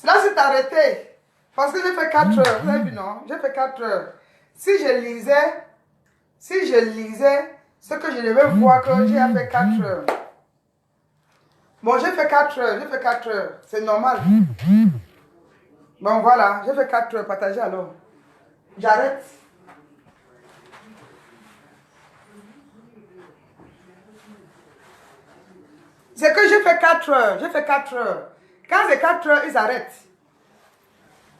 Là, c'est arrêté. Parce que j'ai fait 4 heures. Vous avez vu, non? J'ai fait 4 heures. Si je lisais, ce que je devais voir que j'ai fait 4 heures. Bon, j'ai fait 4 heures. C'est normal. Bon, voilà, j'ai fait 4 heures. Partagez alors. J'arrête. C'est que j'ai fait 4 heures. J'ai fait 4 heures. Quand c'est 4 heures, ils arrêtent.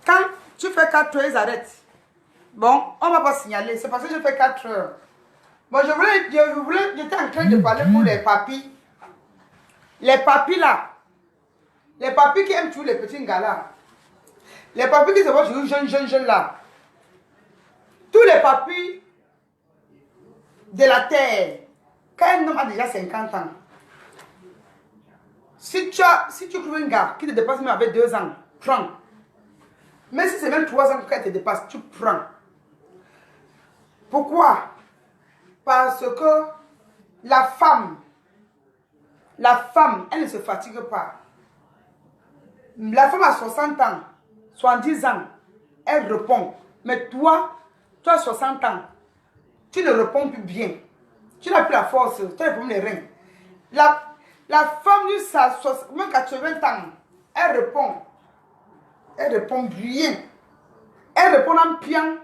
Quand tu fais 4 heures, ils arrêtent. Bon, on ne va pas signaler. C'est parce que j'ai fait 4 heures. Bon, j'étais en train de parler pour les papis. Les papis là. Les papis qui aiment toujours les petits gars là. Les papis qui se voient toujours jeunes là. Tous les papis de la terre. Quand un homme a déjà 50 ans. Si tu trouves un gars qui te dépasse même avec 2 ans, prends. Mais si c'est même 3 ans qu'elle te dépasse, tu prends. Pourquoi? Parce que la femme, elle ne se fatigue pas. La femme a 60 ans, 70 ans, elle répond. Mais toi, tu as 60 ans, tu ne réponds plus bien. Tu n'as plus la force, tu as les reins. La femme, même 80 ans, elle répond. Elle répond bien. Elle répond en pian.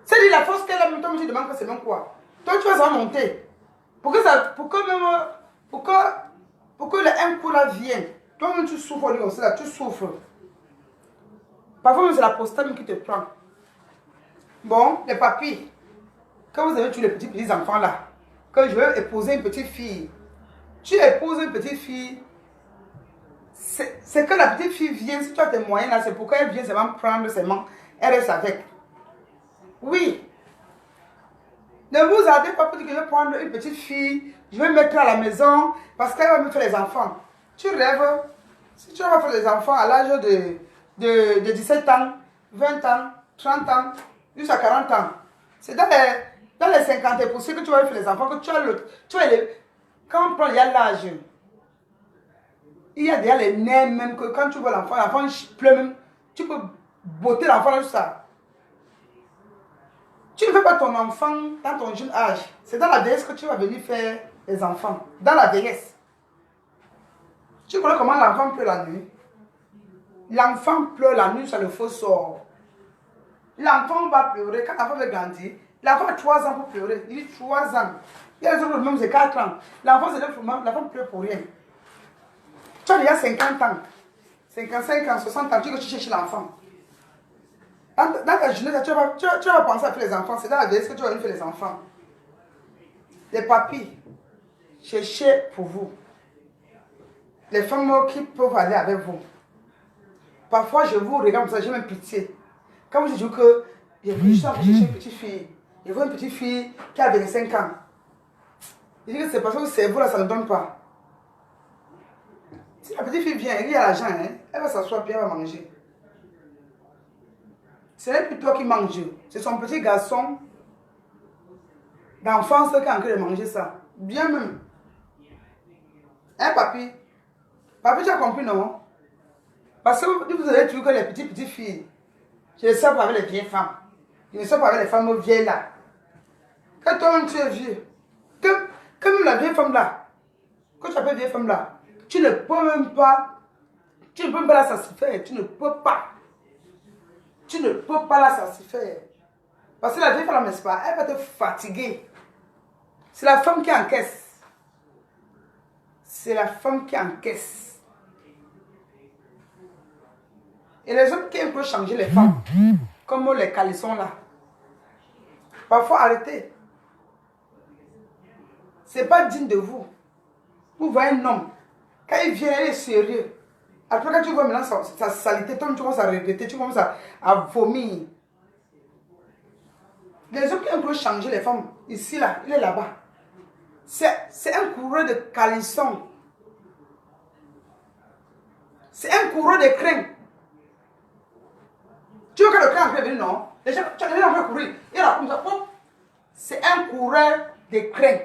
C'est la force qu'elle a, toi, je demande que c'est même quoi. Toi, tu vas en monter. Pour que un coup là vienne. Toi-même, tu souffres lui aussi là, tu souffres. Parfois, même c'est la prostate qui te prend. Bon, les papis, quand vous avez tous les petits enfants là, quand je veux épouser une petite fille, tu épouses une petite fille, c'est que la petite fille vient, si tu as tes moyens là, c'est pourquoi elle vient seulement prendre seulement, elle reste avec. Oui. Ne vous attendez pas pour dire que je vais prendre une petite fille, je vais mettre à la maison parce qu'elle va me faire les enfants. Tu rêves. Si tu vas faire les enfants à l'âge de 17 ans, 20 ans, 30 ans, jusqu'à 40 ans, c'est dans les 50% que tu vas faire les enfants, que quand on prend, il y a l'âge. Il y a déjà les nerfs même que quand tu vois l'enfant pleure même, tu peux botter l'enfant là, tout ça. Tu ne fais pas ton enfant dans ton jeune âge. C'est dans la vieillesse que tu vas venir faire les enfants. Dans la vieillesse. Tu connais comment l'enfant pleure la nuit? L'enfant pleure la nuit, ça le faux sort. L'enfant va pleurer. Quand l'enfant va grandir, l'enfant a 3 ans pour pleurer. Il dit 3 ans. Il y a les autres même, c'est 4 ans. L'enfant, c'est l'enfant pleure pour rien. Tu as déjà 50 ans, 55 ans, 60 ans, tu cherches l'enfant. Dans ta jeunesse, tu vas penser à faire les enfants. C'est dans la vieillesse que tu vas venir faire les enfants. Les papis, cherchez pour vous. Les femmes qui peuvent aller avec vous. Parfois, je vous regarde comme ça, j'ai même pitié. Quand vous dites que je suis en train de chercher une petite fille, je vois une petite fille qui a 25 ans. Je dis que c'est parce que le cerveau là, ça ne donne pas. Si la petite fille vient, elle a l'argent, hein, elle va s'asseoir bien, elle va manger. Ce n'est plus toi qui manges, c'est son petit garçon d'enfance qui est en train de manger ça. Bien même. Hein, papi? Papi, tu as compris, non? Parce que vous avez toujours que les petites filles. Je ne sais pas avec les vieilles femmes. Je ne sais pas avec les femmes vieilles là. Quand toi-même tu es vieux, que même la vieille femme là, quand tu appelles vieille femme là, tu ne peux même pas la satisfaire. Tu ne peux pas. Tu ne peux pas la satisfaire. Parce que la vieille femme, n'est-ce pas, elle va te fatiguer. C'est la femme qui encaisse. C'est la femme qui encaisse. Et les hommes qui aiment peu changer les femmes, comme les calissons là. Parfois, arrêtez. Ce n'est pas digne de vous. Vous voyez un homme, quand il vient, il est sérieux. Après, quand tu vois maintenant sa saleté, toi, tu commences à regretter, tu commences à vomir. Les hommes qui aiment peu changer les femmes, ici là, il est là-bas. C'est un coureur de calisson. C'est un coureur de crin. Tu vois que le crin est venu, non? Les gens, tu as déjà envie de courir. Il est là comme ça. C'est un coureur de crin.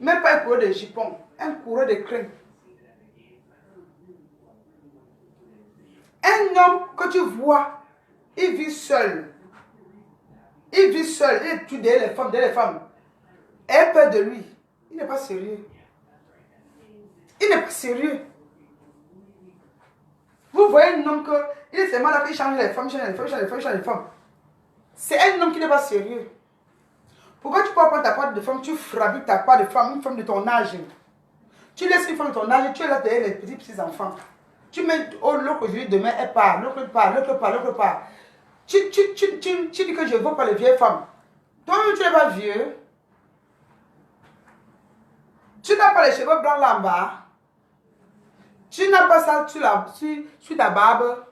Même pas un coureur de jupon. Un coureur de crin. Un homme que tu vois, il vit seul. Il vit seul, il tue derrière les femmes. Elle peur de lui. Il n'est pas sérieux. Il n'est pas sérieux. Vous voyez un homme il est seulement là qu'il change les femmes, change les femmes. C'est un homme qui n'est pas sérieux. Pourquoi tu peux prendre ta part de femme, tu frappes ta part de femme, une femme de ton âge. Tu laisses une femme de ton âge, tu es là derrière les petits enfants. Tu mets l'autre aujourd'hui, demain elle part, l'autre part. Tu dis que je ne veux pas les vieilles femmes. Toi-même, tu n'es pas vieux. Tu n'as pas les cheveux blancs là en bas. Tu n'as pas ça sur ta barbe.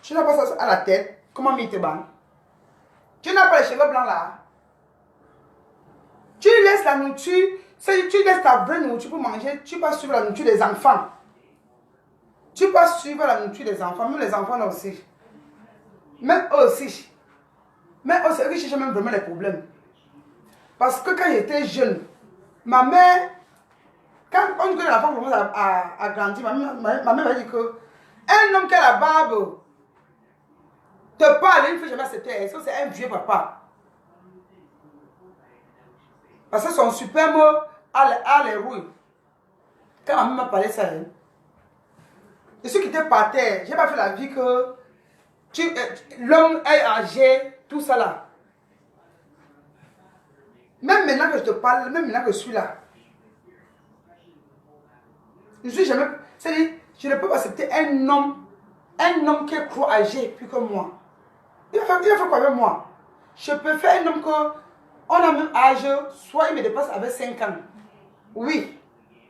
Tu n'as pas ça à la tête. Comment te ban? Tu n'as pas les cheveux blancs là. Tu laisses la nourriture. Tu laisses ta vraie nourriture pour manger. Tu vas suivre la nourriture des enfants. Tu vas suivre la nourriture des enfants. Même les enfants là aussi. Même eux aussi. Mais eux, c'est eux qui cherchent même vraiment les problèmes. Parce que quand j'étais jeune, ma mère, quand on dit que la femme commence à grandir, ma mère m'a dit que un homme qui a la barbe te parle, il ne faut jamais accepter. Est-ce que c'est un vieux papa? Parce que son superbe a les rouilles. Quand ma mère m'a parlé ça, je suis quitté par terre. Je n'ai pas fait la vie que l'homme est âgé, tout ça là. Même maintenant que je te parle, même maintenant que je suis là, je suis jamais. C'est-à-dire, je ne peux pas accepter un homme qui est trop âgé plus que moi. Il a fait quoi avec moi? Je peux faire un homme qu'on a le même âge, soit il me dépasse avec 5 ans. Oui.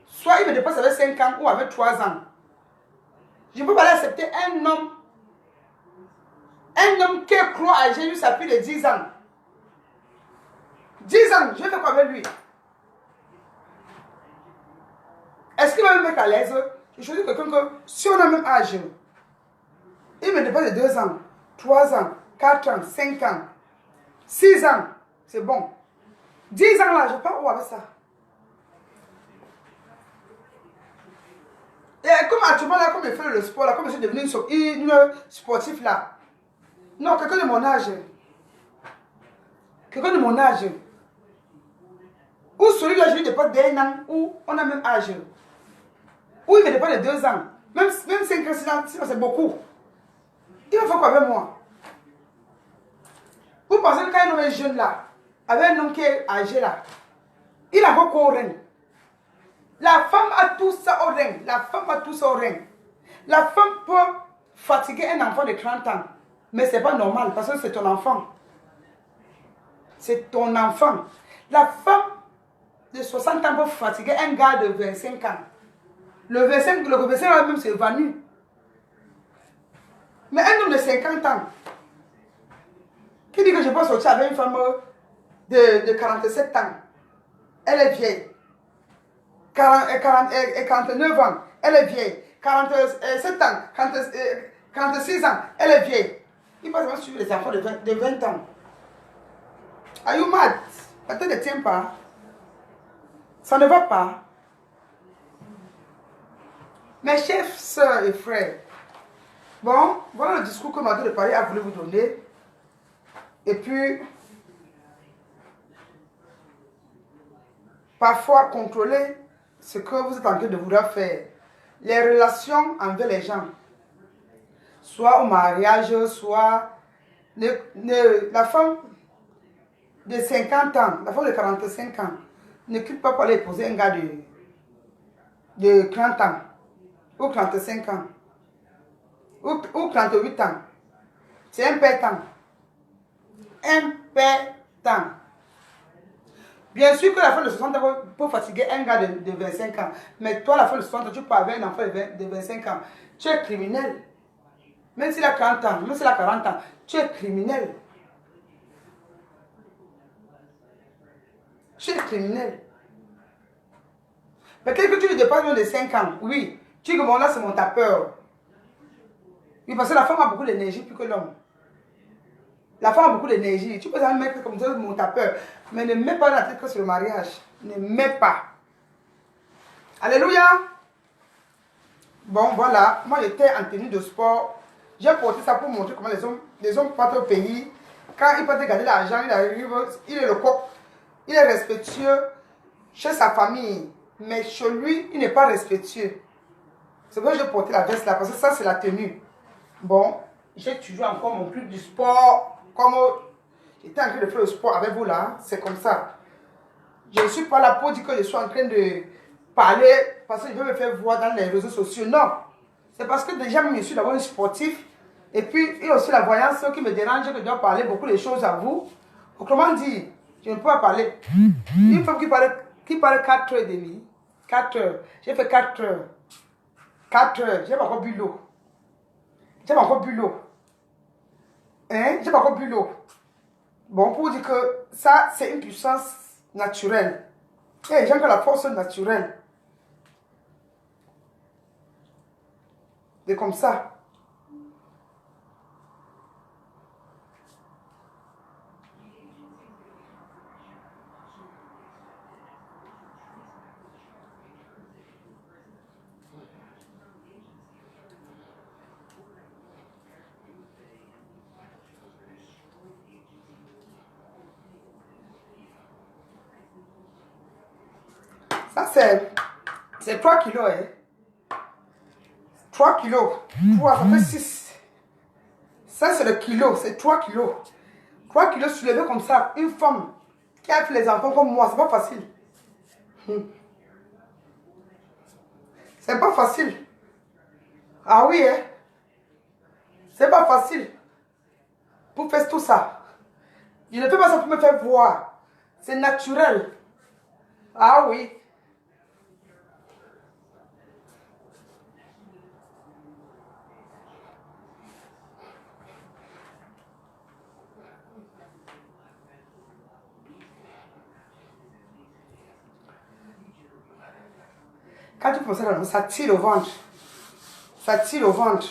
Soit il me dépasse avec 5 ans ou avec 3 ans. Je ne peux pas accepter un homme qui est trop âgé, lui, ça fait de 10 ans. 10 ans, je vais faire quoi avec lui? Est-ce qu'il va me mettre à l'aise? Je choisis quelqu'un que, si on a le même âge, il me dépasse de 2 ans, 3 ans, 4 ans, 5 ans, 6 ans, c'est bon. 10 ans là, je pars où avec ça? Et comme actuellement là, comme je fais le sport là, comme je suis devenu une sportive là. Non, quelqu'un de mon âge. Quelqu'un de mon âge. Ou celui-là, je lui dépasse d'1 an, ou on a le même âge. Ou il me dépasse de 2 ans. Même 5 ans, 6 ans, c'est beaucoup. Il va faire quoi avec moi? Vous pensez que quand un homme est jeune là, avec un homme qui est âgé là, il a beaucoup au règne. La femme a tout ça au règne. La femme a tout ça au règne. La femme peut fatiguer un enfant de 30 ans. Mais ce n'est pas normal parce que c'est ton enfant. C'est ton enfant. La femme de 60 ans peut fatiguer un gars de 25 ans. Le 25 ans même s'évanouit. Mais un homme de 50 ans, qui dit que je peux sortir avec une femme de 47 ans, elle est vieille. 49 ans, elle est vieille. 47 ans, 46 ans, elle est vieille. Il va seulement suivre les enfants de 20 ans. Are you mad? La tête ne tient pas. Ça ne va pas. Mes chers sœurs et frères, bon, voilà le discours que Mado de Paris a voulu vous donner. Et puis, parfois contrôler ce que vous êtes en train de vouloir faire. Les relations envers les gens, soit au mariage, soit la femme de 50 ans, la femme de 45 ans, ne quitte pas pour aller épouser un gars de 30 ans, ou 35 ans, ou 38 ans. C'est impétant. Impétant. Bien sûr que la femme de 60 ans peut fatiguer un gars de 25 ans. Mais toi, la femme de 60 ans, tu peux avoir un enfant de 25 ans. Tu es criminel. Même s'il a 40 ans, même s'il a 40 ans, tu es criminel. Tu es criminel. Mais quelqu'un que tu lui dépasses même de 5 ans, oui. Tu dis que bon là c'est mon tapeur. Oui, parce que la femme a beaucoup d'énergie plus que l'homme. La femme a beaucoup d'énergie. Tu peux même mettre comme ça mon tapeur. Mais ne mets pas la tête que sur le mariage. Ne mets pas. Alléluia. Bon, voilà. Moi, j'étais en tenue de sport. J'ai porté ça pour montrer comment les hommes partent au pays. Quand ils partent garder l'argent, il arrive, il est le coq. Il est respectueux chez sa famille. Mais chez lui, il n'est pas respectueux. C'est pour ça que j'ai porté la veste là, parce que ça, c'est la tenue. Bon, j'ai toujours encore mon club du sport. Comme j'étais en train de faire le sport avec vous là, c'est comme ça. Je ne suis pas là pour dire que je suis en train de parler parce que je veux me faire voir dans les réseaux sociaux. Non. C'est parce que déjà, je suis d'abord un sportif. Et puis, il y a aussi la voyance qui me dérange, que je dois parler beaucoup de choses à vous. Autrement dit, je ne peux pas parler. Une femme qui parle 4 heures et demie. 4 heures. J'ai fait 4 heures. 4 heures. J'ai pas encore bu l'eau. J'ai pas encore bu l'eau. Hein? J'ai pas encore bu l'eau. Bon, pour dire que ça, c'est une puissance naturelle. Et j'aime que la force naturelle. C'est comme ça. Ça, c'est 3 kilos. Hein? 3 kilos. 3, ça fait 6. Ça, c'est le kilo. C'est 3 kilos. 3 kilos soulevés comme ça. Une femme qui a fait les enfants comme moi, c'est pas facile. C'est pas facile. Ah oui, hein? C'est pas facile. Pour faire tout ça. Je ne fais pas ça pour me faire voir. C'est naturel. Ah oui. Quand tu penses à ça tire au ventre. Ça tire au ventre.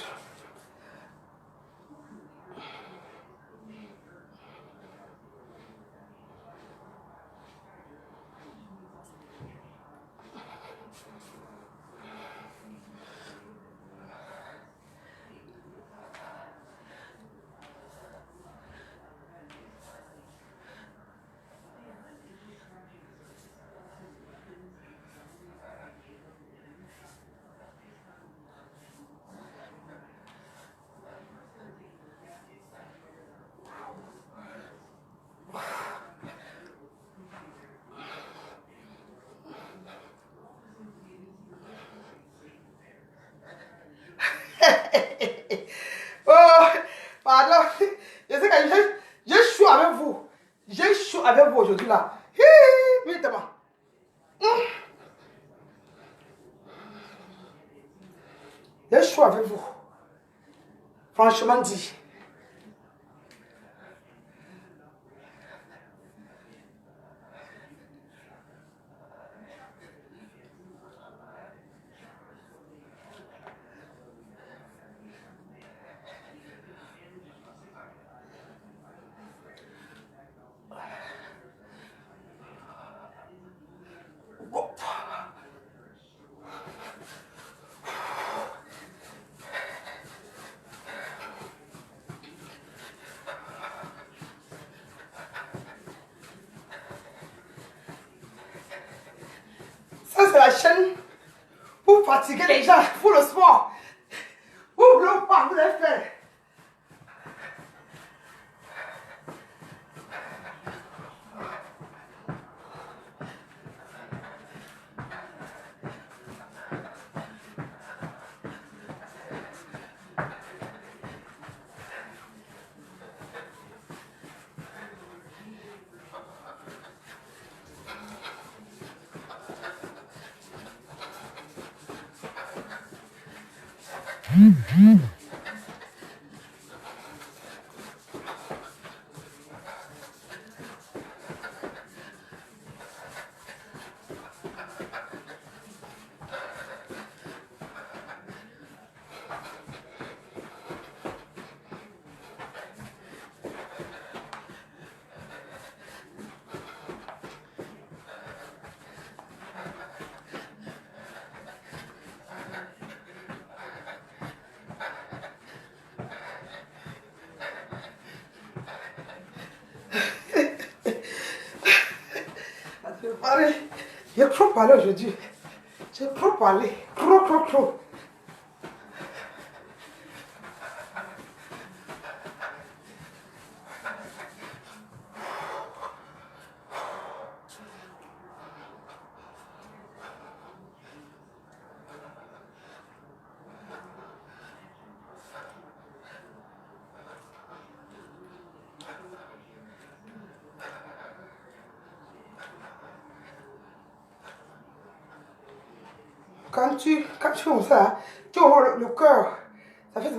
Oh, pardon. Je sais que j'ai chaud avec vous. J'ai chaud avec vous aujourd'hui là. Vite, j'ai chaud avec vous. Franchement dit. Ça, c'est la chaîne pour fatiguer les gens, pour le sport. Vous ne voulez pas, vous l'avez fait. J'ai trop parlé aujourd'hui. J'ai trop parlé. Trop, trop, trop. Quand tu fais ça, hein, tu ouvres le cœur. Ça fait ça.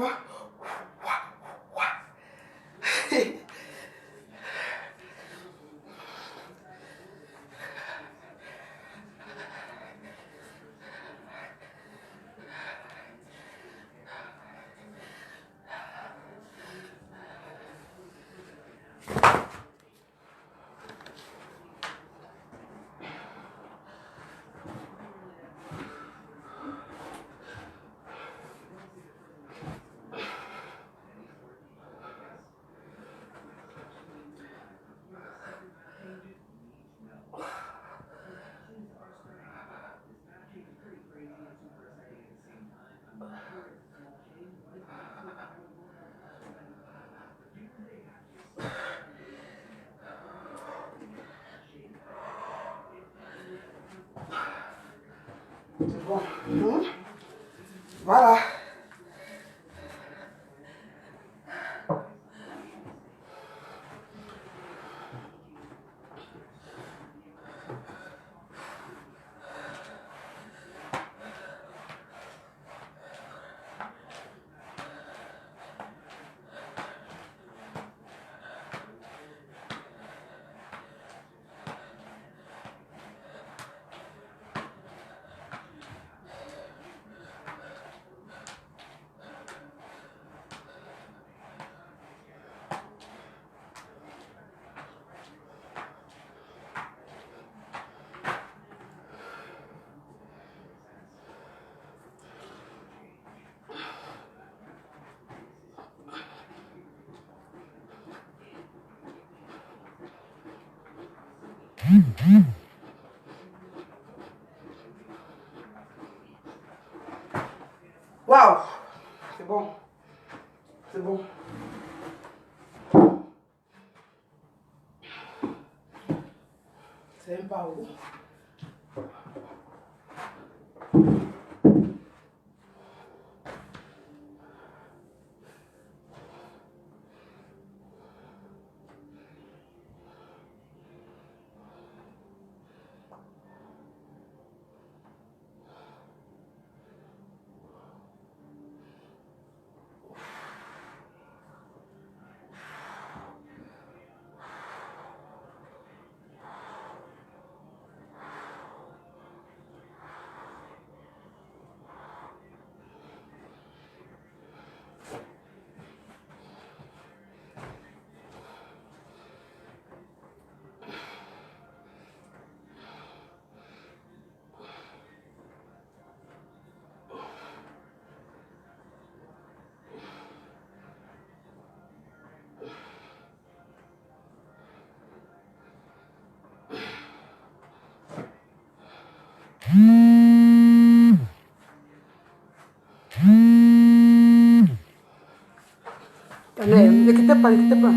C'est bon. Voilà. Waouh. C'est bon. C'est bon. C'est même pas où. Allez, ne quittez pas, ne quittez pas.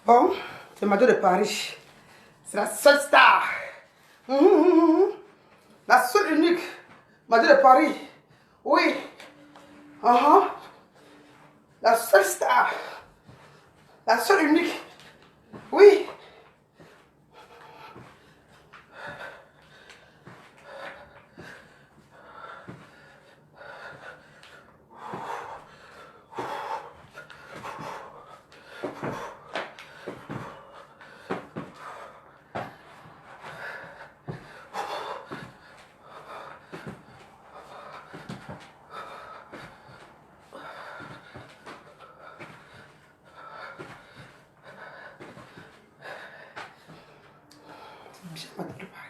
Bon, c'est Mado de Paris. C'est la seule star. La seule unique. Mado de Paris. Oui. La seule star. La seule unique. Oui. Bien, Mado de Paris.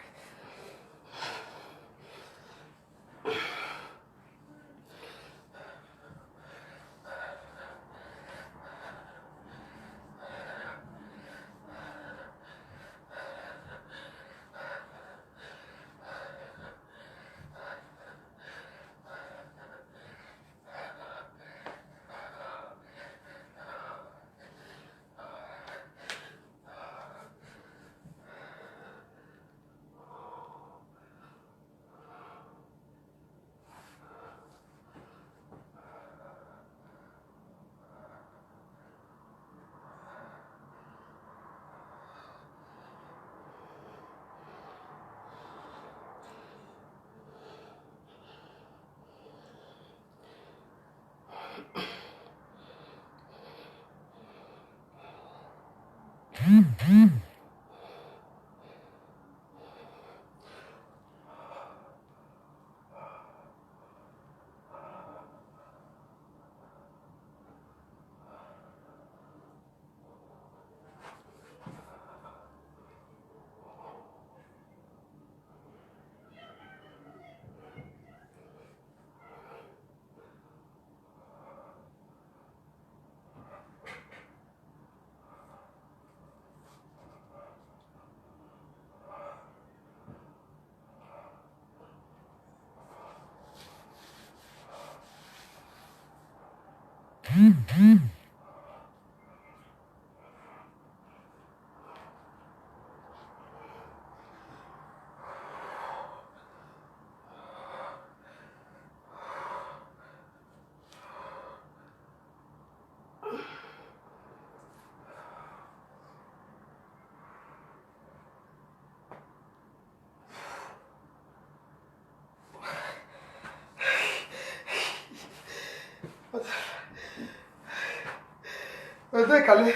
Le dos est calé.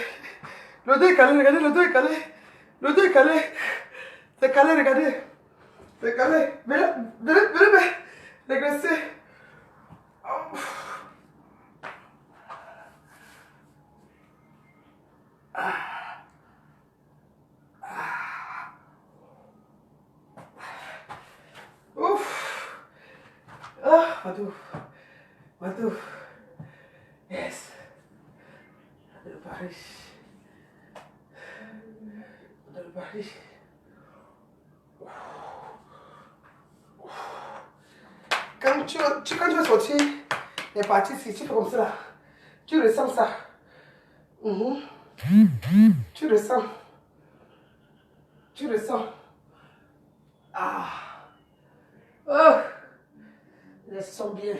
Le dos est calé, regardez, le dos est calé. Le dos est calé. C'est calé, regardez. C'est calé. Venez, régressez. Ouf. Ah, Madou. Madou. Yes. Madou de Paris. Madou de Paris. Quand tu vas sortir les parties ici, tu fais comme ça là. Tu ressens ça. Tu ressens. Tu ressens. Ah. Oh. Je sens bien.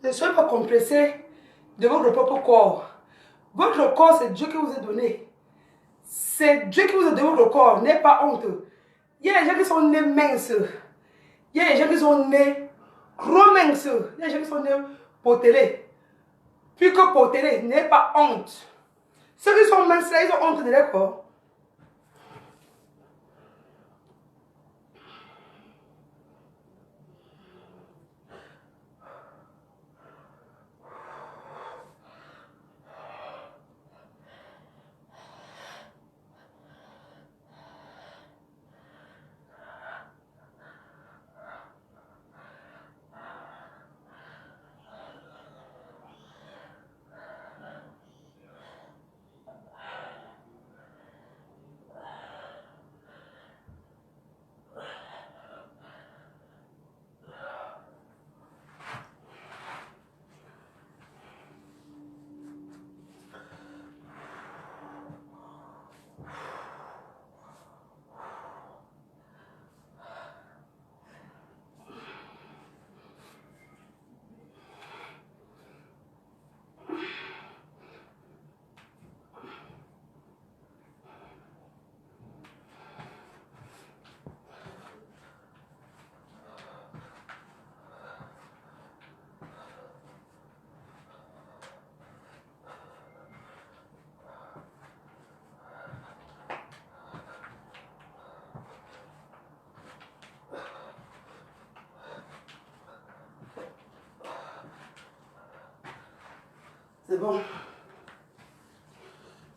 Ne soyez pas compressé de votre propre corps. Votre corps, c'est Dieu qui vous a donné. C'est Dieu qui vous a donné votre corps. N'ayez pas honte. Il y a des gens qui sont nés minces. Il y a des gens qui sont nés gros minces. Il y a des gens qui sont nés potelés. Plus que potelés, n'ayez pas honte. Ceux qui sont minces là, ils ont honte de leur corps. C'est bon.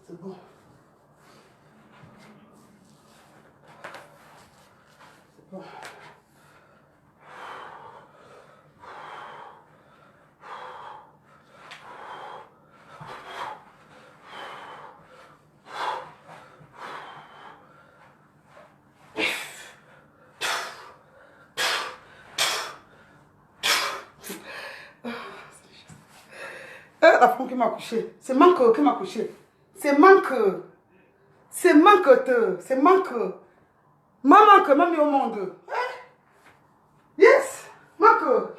C'est bon. C'est bon. La femme qui m'a couché. C'est manque qui m'a couché. C'est manque. C'est manque. C'est manque. Maman que m'a mis au monde. Yes. Manque.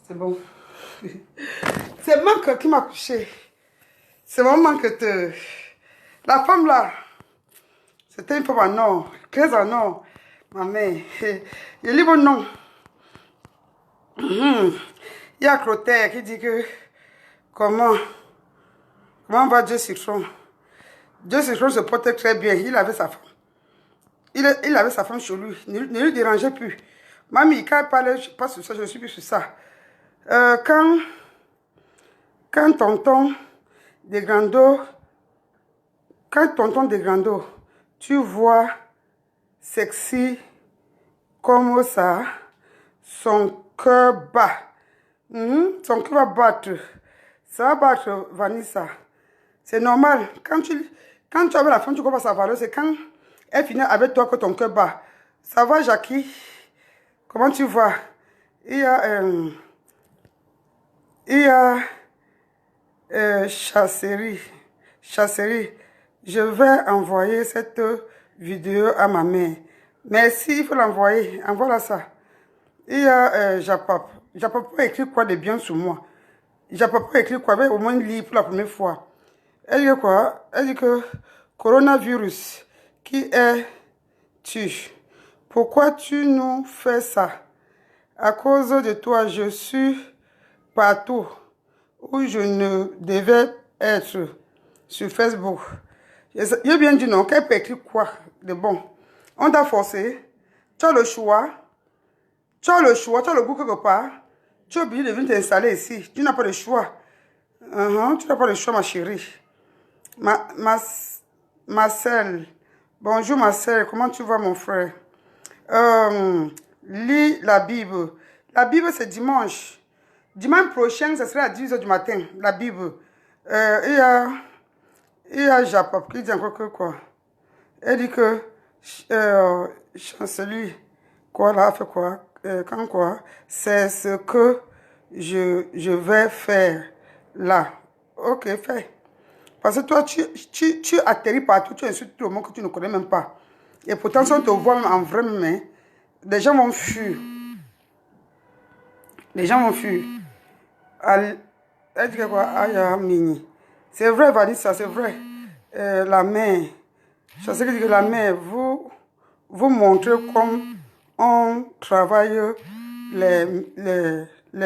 C'est bon. C'est manque qui m'a couché. C'est mon manque de... La femme là, c'était une femme en or, 15 en or. Ma mère, il lit mon nom. Il y a Clotaire qui dit que comment va Dieu Citron. Dieu Citron se portait très bien. Il avait sa femme. Il avait sa femme chez lui. Ne lui dérangeait plus. Mamie, quand elle parlait, je passe sur ça, je ne suis plus sur ça. Quand tonton de Grando, tu vois sexy comme ça, son cœur bat. Son cœur va battre. Ça va battre, Vanessa. C'est normal. Quand tu avais la femme, tu commences à parler. C'est quand elle finit avec toi que ton cœur bat. Ça va, Jackie? Comment tu vas? Il y a Chasserie. Je vais envoyer cette vidéo à ma mère. Merci, il faut l'envoyer. Envoie-la ça. Il y a Japop. Japop a écrit quoi de bien sur moi? Japop a écrit quoi? Avec au moins une livre pour la première fois. Elle dit quoi? Elle dit que coronavirus, qui es-tu? Pourquoi tu nous fais ça? À cause de toi, je suis partout où je ne devais être sur Facebook. J'ai bien dit non, qu'elle peut écrire quoi de bon? On t'a forcé, tu as le choix, tu as le goût quelque part, tu es obligé de venir t'installer ici, tu n'as pas le choix. Tu n'as pas le choix, ma chérie. Marcel, bonjour Marcel, comment tu vas mon frère? Lis la Bible. La Bible c'est dimanche. Dimanche prochain, ce sera à 10 h du matin, la Bible. Il y a Japop qui dit encore que quoi? Elle dit que chancelier, quoi là, fait quoi? Quand quoi? C'est ce que je vais faire là. Ok, fais. Parce que toi, tu atterris partout, tu insultes tout le monde que tu ne connais même pas. Et pourtant, si on te voit en vrai, mais les gens vont fuir. Les gens vont fuir. Elle dit que quoi? Aya Mini. C'est vrai, Vanessa, c'est vrai. La main. Je sais que la main, vous montrez comme on travaille les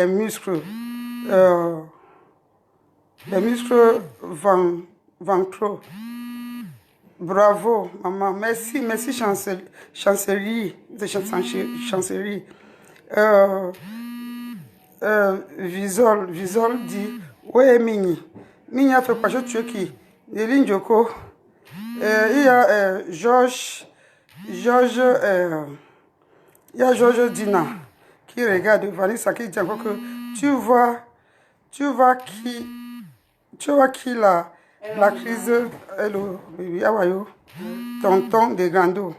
muscles. Les muscles ventraux. Bravo, maman. Merci, chancellerie. Chancellerie. Visol dit, ouais, Mini. Mini a fait quoi? Je tue qui? Néline Djoko. Il y a Georges. Il y a Georges Dina qui regarde Vanessa qui dit encore que tu vois qui la crise, tonton de Grando.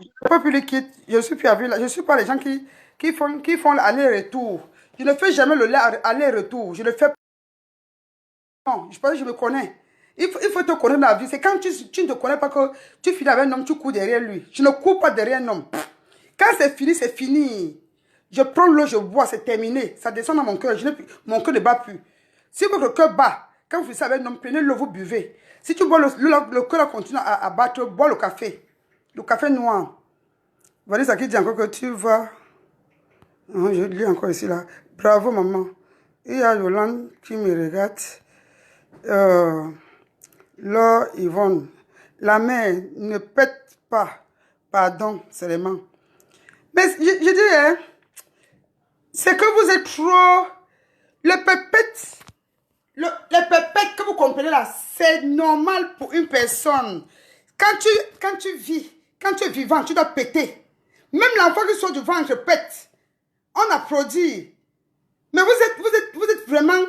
Je ne peux plus le quitter, je suis plus avec là, je suis pas les gens qui font l'aller-retour. Je ne fais jamais le aller-retour, je le fais pas. Non, je pense que je me connais. Il faut te connaître dans la vie. C'est quand tu ne te connais pas que tu finis avec un homme, tu cours derrière lui. Je ne cours pas derrière un homme. Quand c'est fini, c'est fini. Je prends l'eau, je bois, c'est terminé. Ça descend dans mon cœur. Mon cœur ne bat plus. Si votre cœur bat, quand vous savez, non, prenez l'eau, vous buvez. Si tu bois le cœur continue à battre, bois le café. Le café noir. Vanessa qui dit encore que tu vas... Non, je lis encore ici là. Bravo maman. Il y a Yolande qui me regarde. Laure Yvonne. La mère ne pète pas. Pardon, seulement. Mais je dis, hein, c'est que vous êtes trop... Les pépettes que vous comprenez là, c'est normal pour une personne. Quand tu vis, quand tu es vivant, tu dois péter. Même l'enfant qui sort du ventre pète. On applaudit. Mais vous êtes vraiment...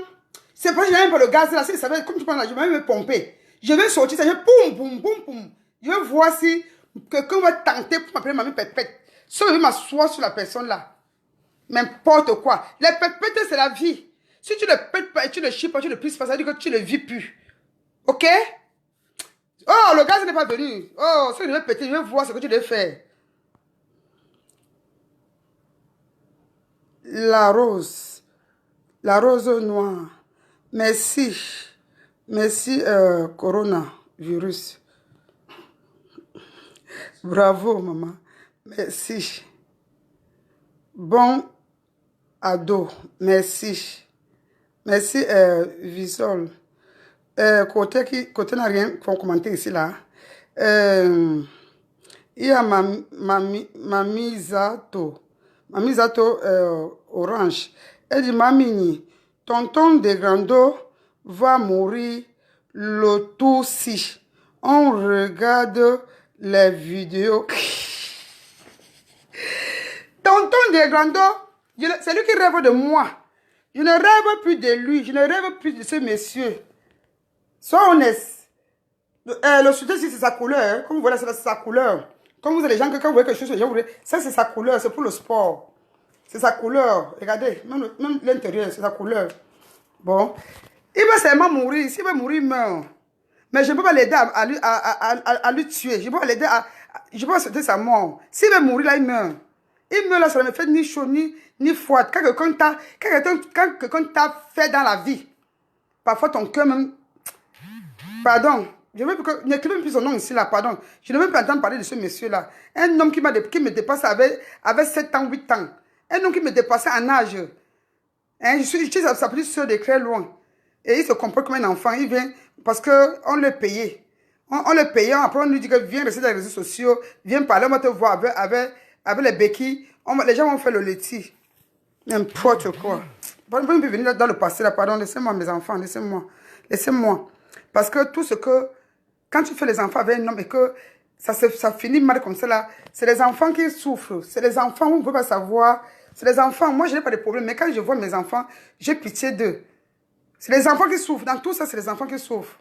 C'est pas que je n'aime pas le gaz là, ça va, comme tu parles là, je vais me pomper. Je vais sortir, ça je vais poum, poum, poum, poum. Je vais voir si quelqu'un va tenter pour m'appeler mamie pépette. Sauf que je vais m'asseoir sur la personne là. N'importe quoi. Les pépettes, c'est la vie. Si tu ne pètes pas et tu ne chies pas, tu ne pisses pas, ça veut dire que tu ne vis plus. Ok? Oh, le gaz n'est pas venu. Oh, si je vais péter, je vais voir ce que tu devais faire. La rose noire. Merci. Merci, coronavirus. Bravo, maman. Merci. Bon ado. Merci. Merci, Visol. Côté n'a rien pour commenter ici, là. Il y a Mamie Zato. Mamie Zato Orange. Elle dit, Mamie, tonton de Grando va mourir le tout si on regarde les vidéos. Tonton de Grando, c'est lui qui rêve de moi. Je ne rêve plus de lui, je ne rêve plus de ce monsieur. Sois honnête. Le soutien, c'est sa couleur. Hein. Comme vous voyez, c'est sa couleur. Comme vous avez les gens, quand vous voyez quelque chose, ça c'est sa couleur, c'est pour le sport. C'est sa couleur. Regardez, même l'intérieur, c'est sa couleur. Bon. Il va seulement mourir. S'il va mourir, il meurt. Mais je ne peux pas l'aider à lui tuer. Je ne peux pas l'aider je peux pas sauter sa mort. S'il va mourir, là, il meurt. Il meurt là, ça ne me fait ni chaud, ni froid. Quand quelqu'un t'a fait dans la vie, parfois ton cœur même... Pardon. Je ne n'écris même plus son nom ici, là, pardon. Je ne veux même pas entendre parler de ce monsieur-là. Un homme qui me dépasse avec 7 ans, 8 ans. Un homme qui me dépassait en âge. Hein, je suis sa petite soeur de très loin. Et il se comporte comme un enfant. Il vient parce qu'on le payait. On le payait. Après, on lui dit que viens rester dans les réseaux sociaux. Viens parler, on va te voir avec les béquilles. Les gens vont faire le laitier. N'importe quoi. Vous pouvez venir dans le passé, là, pardon. Laissez-moi, mes enfants. Laissez-moi. Laissez-moi. Parce que tout ce que... Quand tu fais les enfants avec un homme et que ça finit mal comme ça, là, c'est les enfants qui souffrent. C'est les enfants, on ne peut pas savoir. C'est les enfants. Moi, je n'ai pas de problème. Mais quand je vois mes enfants, j'ai pitié d'eux. C'est les enfants qui souffrent. Dans tout ça, c'est les enfants qui souffrent.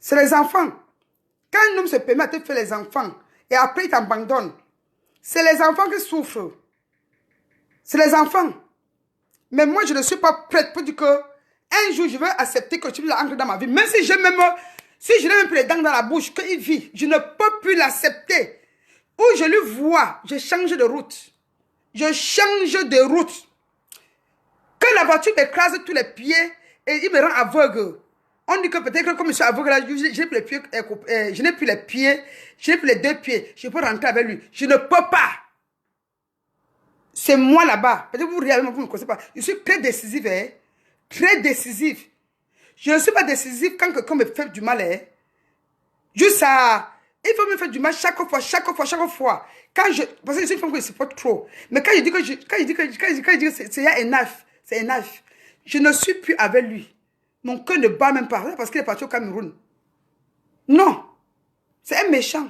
C'est les enfants. Quand un homme se permet de te faire les enfants et après il t'abandonne, c'est les enfants qui souffrent. C'est les enfants. Mais moi, je ne suis pas prête pour dire que un jour, je vais accepter que tu l'entres dans ma vie. Même si je n'ai même plus les dents dans la bouche, qu'il vit, je ne peux plus l'accepter. Où je le vois, je change de route. Je change de route. Que la voiture m'écrase tous les pieds et il me rend aveugle. On dit que peut-être que comme je suis aveugle, là, je n'ai plus les pieds, je n'ai plus les pieds, je n'ai plus les 2 pieds. Je peux rentrer avec lui. Je ne peux pas. C'est moi là-bas. Peut-être que vous regardez, vous ne me connaissez pas. Je suis très décisive. Hein? Très décisive. Je ne suis pas décisive quand quelqu'un me fait du mal. Hein? Juste ça. Il faut me faire du mal chaque fois. Parce que je suis une femme que je supporte trop. Mais quand je dis que c'est enough, c'est enough. Je ne suis plus avec lui. Mon cœur ne bat même pas parce qu'il est parti au Cameroun. Non. C'est un méchant.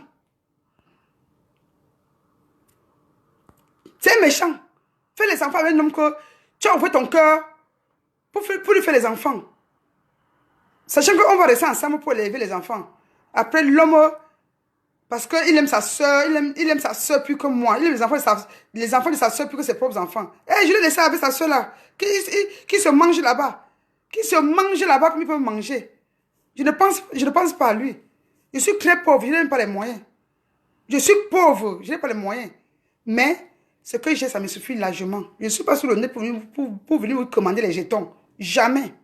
C'est un méchant. Fais les enfants avec un homme que tu as ouvert ton cœur pour lui faire les enfants. Sachant qu'on va rester ensemble pour élever les enfants. Après, l'homme, parce qu'il aime sa soeur, il aime sa soeur plus que moi. Il aime les enfants de sa soeur plus que ses propres enfants. Et je l'ai laissé avec sa soeur là, qui se mange là-bas. Qui se mange là-bas comme il peut manger. Je ne pense pas à lui. Je suis très pauvre, je n'ai même pas les moyens. Je suis pauvre, je n'ai pas les moyens. Mais Ce que j'ai, ça me suffit largement. Je ne suis pas sur le net pour venir vous commander les jetons. Jamais.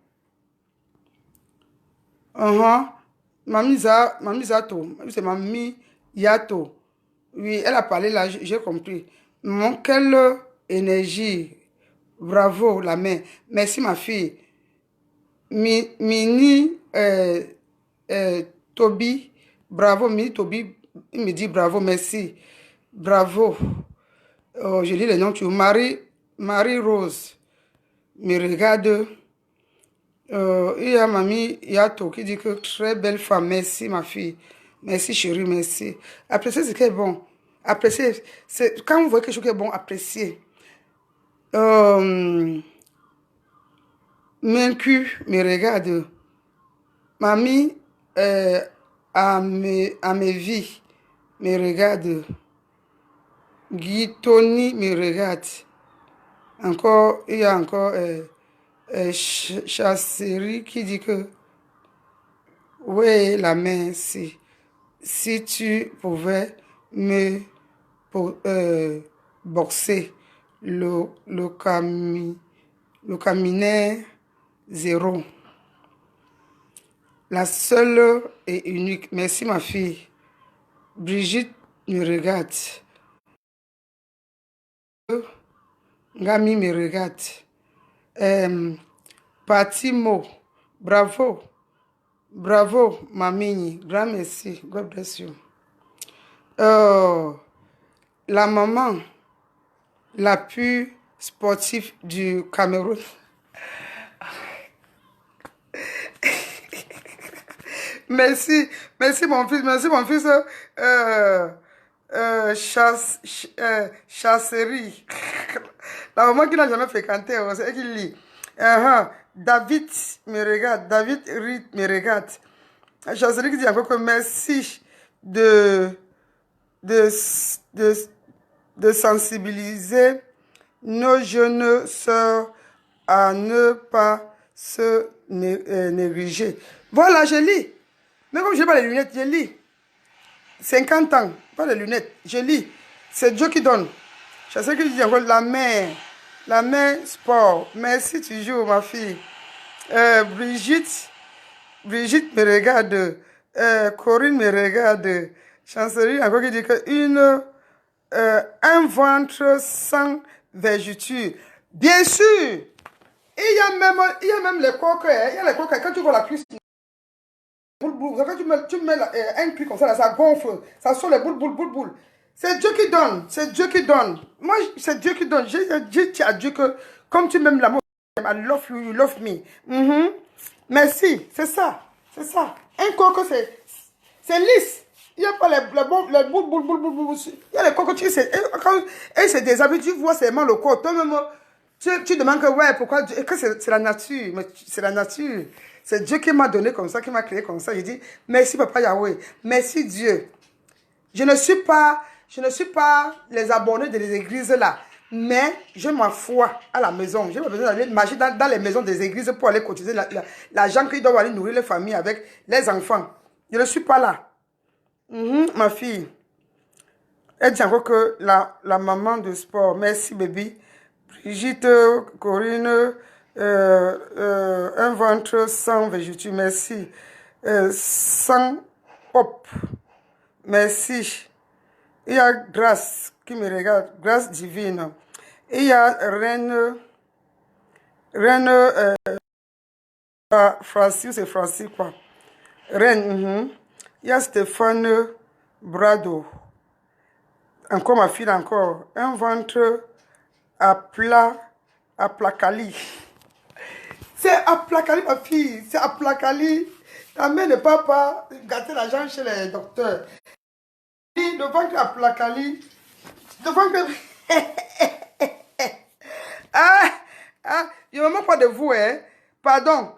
Mamie Zato, c'est Mamie Yato. Oui, elle a parlé là, j'ai compris. Mon, quelle énergie. Bravo, la main. Merci, ma fille. Mini Toby. Bravo, Mini Toby. Il me dit bravo, merci. Bravo. Oh, je lis les noms. Marie-Rose me regarde. Il y a Mamie Yato qui dit que très belle femme. Merci, ma fille. Merci, chérie, merci. Appréciez ce qui est bon. Appréciez. Quand vous voyez quelque chose qui est bon, appréciez. Mencu me regarde. Mamie à mes vies me regarde. Guy Tony me regarde. Encore, il y a encore Chasserie qui dit que oui, la main, si tu pouvais me boxer le caminaire zéro. La seule et unique. Merci, ma fille. Brigitte me regarde. Gami me regarde. Patimo. Bravo. Bravo, mamie. Grand merci. God bless you. La maman la plus sportive du Cameroun. Merci, merci mon fils, Chasserie. La maman qui n'a jamais fréquenté, c'est elle qui lit. David me regarde, David Reed me regarde. Chasserie qui dit encore que merci de sensibiliser nos jeunes sœurs à ne pas se négliger. Voilà, je lis. Mais comme je n'ai pas les lunettes, je lis. 50 ans, pas les lunettes, je lis. C'est Dieu qui donne. Je sais que tu dis encore la main sport. Merci toujours, ma fille. Brigitte me regarde. Corinne me regarde. Chancellerie encore qui dit que un ventre sans vergeture. Bien sûr. Il y a même les coques. Il y a les coques. Quand tu vois la cuisse, quand tu mets un cul comme ça, là, ça gonfle. Ça sort les boules. C'est Dieu qui donne. C'est Dieu qui donne. Moi, c'est Dieu qui donne. J'ai dit à Dieu que comme tu m'aimes l'amour, I love you, you love me. Merci. C'est ça. C'est ça. Un coco, c'est lisse. Il n'y a pas les boules. Il y a les cocos, tu sais. Quand elle se déshabille, tu vois seulement le corps. Toi-même, tu demandes que, ouais, pourquoi Dieu. Et que c'est la nature. C'est la nature. C'est Dieu qui m'a donné comme ça, qui m'a créé comme ça. Je dis, merci Papa Yahweh. Merci Dieu. Je ne suis pas les abonnés des églises là. Mais je m'en fous à la maison. Je n'ai pas besoin d'aller marcher dans les maisons des églises pour aller cotiser l'argent qu'ils doivent aller nourrir les familles avec les enfants. Je ne suis pas là. Ma fille. Elle dit encore que la maman de sport. Merci, baby. Brigitte, Corinne, un ventre sans vergeture. Merci. Sans pop. Merci. Il y a Grâce qui me regarde. Grâce divine. Il y a Reine Francis, c'est Francis quoi. Reine. Il y a Stéphane Brado. Encore ma fille, encore. Un ventre à Placali. C'est à Placali, ma fille. C'est à Placali. Ta mère ne peut pas gâter l'argent chez les docteurs. Le ventre à Placali. Le ventre. Je ne me moque pas de vous, hein. Pardon.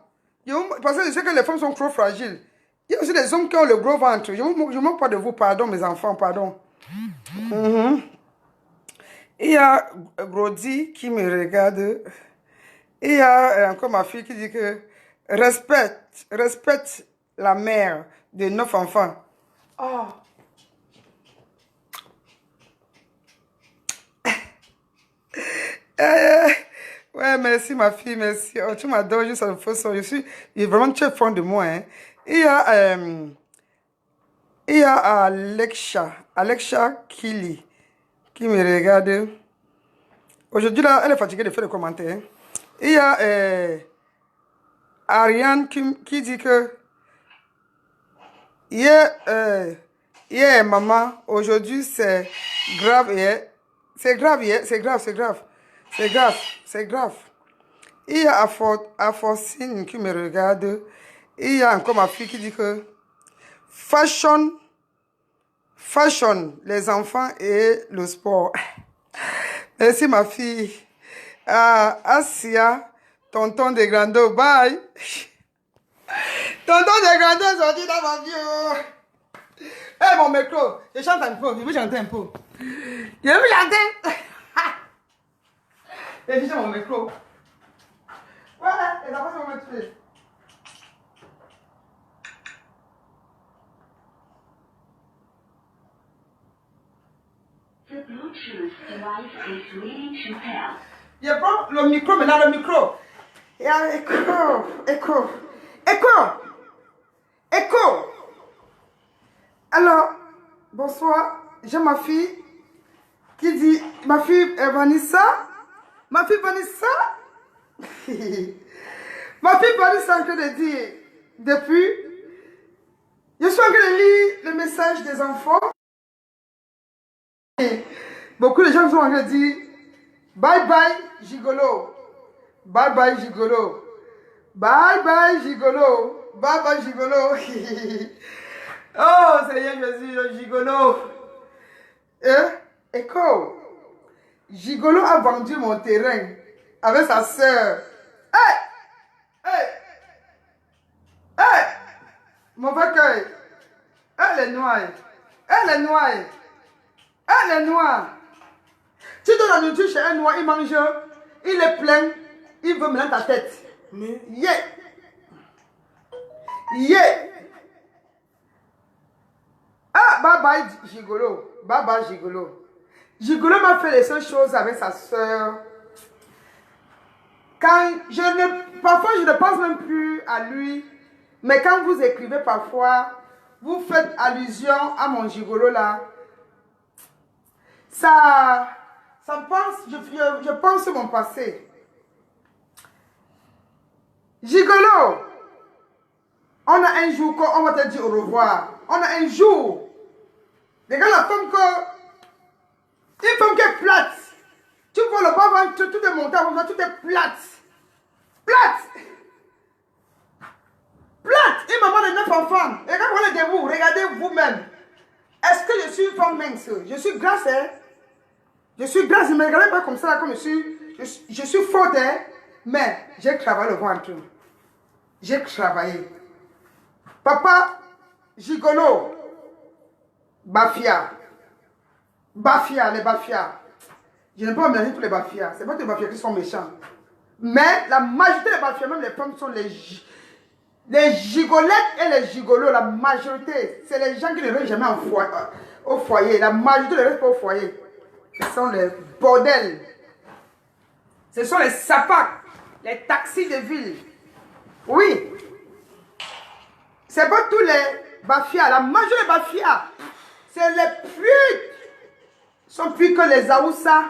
Parce que je sais que les femmes sont trop fragiles. Il y a aussi des hommes qui ont le gros ventre. Je ne me moque pas de vous, pardon, mes enfants, pardon. Il y a Grody qui me regarde. Il y a encore ma fille qui dit que respecte la mère de 9 enfants. Euh, ouais, merci ma fille, merci. Oh, tu m'adores juste à faux son. Vraiment, tu es fond de moi. Hein. Il y a, euh, il y a Alexa Kili, qui me regarde. Aujourd'hui, là, elle est fatiguée de faire des commentaires. Hein. Il y a Ariane qui dit que hier, maman, aujourd'hui, c'est grave. Hier. C'est grave, hier. C'est grave, c'est grave. C'est grave, c'est grave. Il y a Aforcine qui me regarde. Il y a encore ma fille qui dit que fashion, les enfants et le sport. Merci ma fille. Asia, tonton de Grando, bye. Tonton de Grando est sorti dans ma vie. Eh mon micro, je chante un peu, je veux chanter un peu. Je veux chanter. Et j'ai mon micro. Voilà, et après, on va me tuer. The Bluetooth device is ready to pair. Je prends le micro, maintenant le micro. Il y a écho. Alors, bonsoir, j'ai ma fille qui dit, ma fille Vanessa. Ma fille Vanessa est en train de dire, depuis, je suis en train de lire le message des enfants. Et beaucoup de gens sont en train de dire, bye bye gigolo, bye bye gigolo, bye bye gigolo, bye bye gigolo. Oh Seigneur Jésus, le gigolo. Écho. Gigolo a vendu mon terrain avec sa soeur. Mon vacueil. Elle est noire. Tu donnes la nourriture chez un noir, il mange, il est plein, il veut mener ta tête. Mais bye bye gigolo. Bye bye gigolo. Gigolo m'a fait les seules choses avec sa soeur. Parfois je ne pense même plus à lui. Mais quand vous écrivez parfois, vous faites allusion à mon gigolo là. Ça me pense, je pense à mon passé. Gigolo, on a un jour qu'on va te dire au revoir. On a un jour. Regarde la femme une femme qui est plate. Tu vois le bas ventre, tout est monté, tout est plate. Une maman de 9 enfants. Regardez-vous, regardez vous-même. Est-ce que je suis une femme mince? Je suis grasse, hein? Je suis grasse, ne me regardez pas comme ça, comme je suis forte, hein? Mais j'ai travaillé le ventre. J'ai travaillé. Papa, gigolo, bafia, les bafias. Je ne peux pas mélanger tous les bafias. C'est pas tous les bafias qui sont méchants. Mais la majorité des bafias, même les femmes, sont les gigolettes et les gigolos. La majorité, c'est les gens qui ne restent jamais au foyer. La majorité ne reste pas au foyer. Ce sont les bordels. Ce sont les sapacs, les taxis de ville. Oui. C'est pas tous les bafias. La majorité des bafias, c'est les putes. Sont plus que les Aoussa.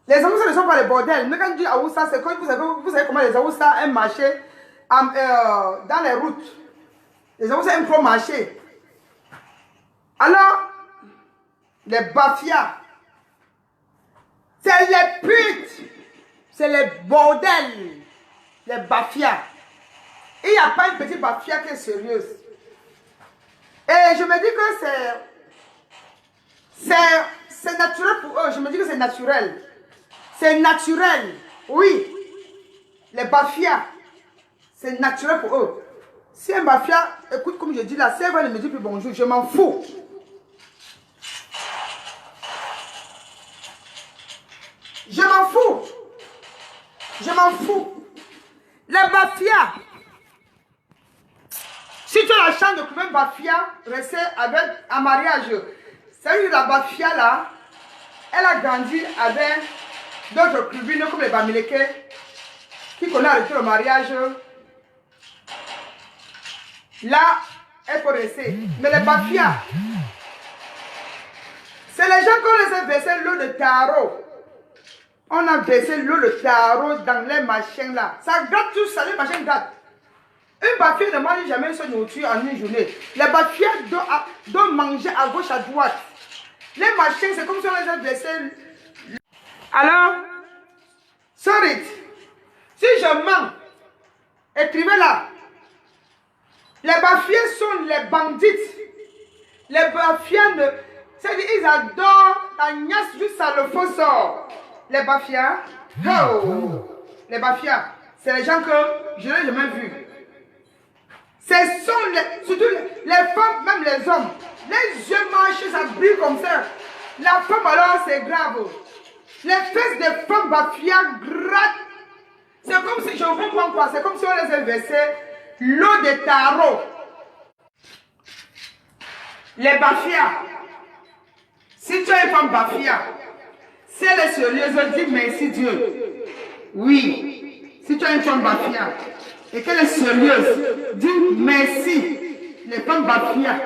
Les Aoussa ne sont pas les bordels. Mais quand je dis Aoussa, c'est quand vous savez comment les Aoussa aiment marcher dans les routes. Les Aoussa aiment trop marcher. Alors, les bafias, c'est les putes. C'est les bordels. Les bafias. Il n'y a pas une petite bafia qui est sérieuse. Et je me dis que c'est naturel pour eux. Je me dis que c'est naturel. C'est naturel. Oui. Les bafias. C'est naturel pour eux. Si un bafia, écoute comme je dis là, si elle va ne me dire plus bonjour, je m'en fous. Je m'en fous. Les bafias. Si tu as la chance de trouver un bafia, rester avec un mariage. C'est-à-dire la bafia là, elle a grandi avec d'autres cuisines comme les Bamileke, qui connaissent arrêté le mariage. Là, elle peut rester. Mais les Bafia, c'est les gens qui ont versé l'eau de tarot. On a versé l'eau de tarot dans les machins là. Ça gratte tout ça, les machins grattent. Une Bafia ne mange jamais son nourriture en une journée. Les Bafia doivent manger à gauche, à droite. Les machins, c'est comme si on les a versé. Alors, sorry, si je mens, écrivez là. Les Bafiens sont les bandits. Les Bafiens, c'est-à-dire ils adorent la gnasse jusqu'à le faux sort. Les Bafiens, oh, les Bafiens, c'est les gens que je n'ai jamais vus. Ce sont surtout les femmes, même les hommes. Les yeux marchent, ça brille comme ça. La femme alors, c'est grave. Les fesses des femmes Bafia grattent. C'est comme si, je vous comprends quoi, c'est comme si on les avait versé l'eau de tarot. Les Bafia. Si tu es une femme Bafia, si elle est sérieuse, dis merci Dieu. Oui. Si tu es une femme Bafia et qu'elle est sérieuse, dis merci. Les femmes Bafia.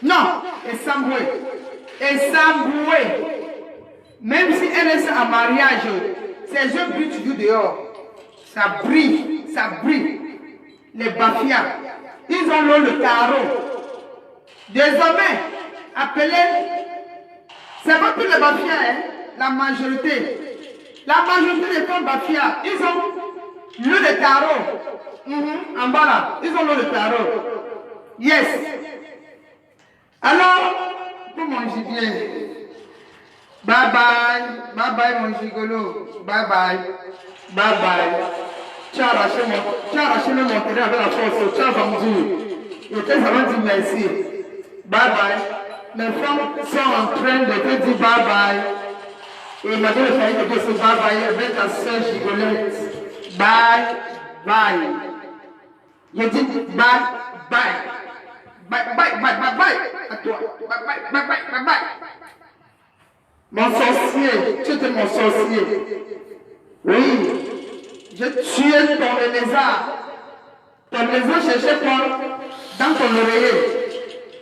Non, et Samboué. Et Samboué. Même si elle est en mariage, ses yeux brillent toujours dehors. Ça brille, ça brille. Les Bafia, ils ont l'eau le tarot. Désormais, appelez, c'est pas tous les Bafia, hein, la majorité. La majorité des femmes Bafia, ils ont l'eau de tarot. En bas là, ils ont l'eau de tarot. Yes. Alors, pour manger bien. Bye bye mon gigolo, bye bye. Tu as arraché mon terrain avec la force, tu as vendu. Et tu as dit merci. Bye bye. Mes femmes sont en train de te dire bye bye. Et ma belle famille te dit bye bye avec ta soeur Gigolette. Bye bye. Je dis bye bye. Bye. À toi. Bye. Mon sorcier, tu étais mon sorcier. Oui, j'ai tué ton lézard. Ton lézard cherchait quoi dans ton oreiller.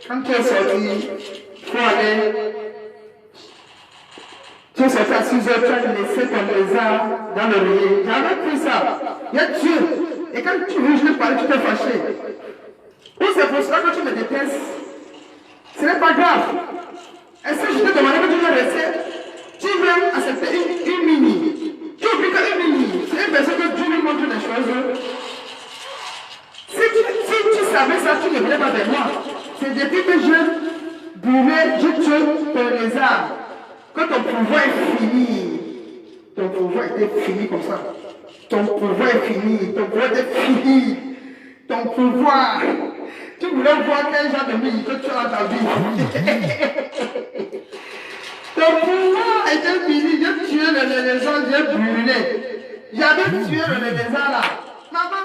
Quand tu es sorti, il faut aller. Tu es sorti à 6 heures, tu as laissé ton lézard dans l'oreiller. J'avais pris ça. J'ai tué. Et quand tu veux, je l'ai parlé, tu t'es fâché. Ou c'est pour cela que tu me détestes. Ce n'est pas grave. Est-ce que je te demandais que tu veux rester? Tu veux accepter une mini. Tu oublies qu'une mini, c'est une personne que Dieu lui montre des choses. Si tu savais ça, tu ne venais pas vers moi. C'est depuis que je brûlais, je tue ton lézard, que ton pouvoir est fini. Ton pouvoir était fini comme ça. Ton pouvoir est fini. Ton pouvoir était fini. Ton pouvoir. Tu voulais voir quel genre de mini que tu as dans ta vie. Ton pouvoir était fini. J'ai tué le lézard, j'ai brûlé. J'avais tué le lézard là. Maman,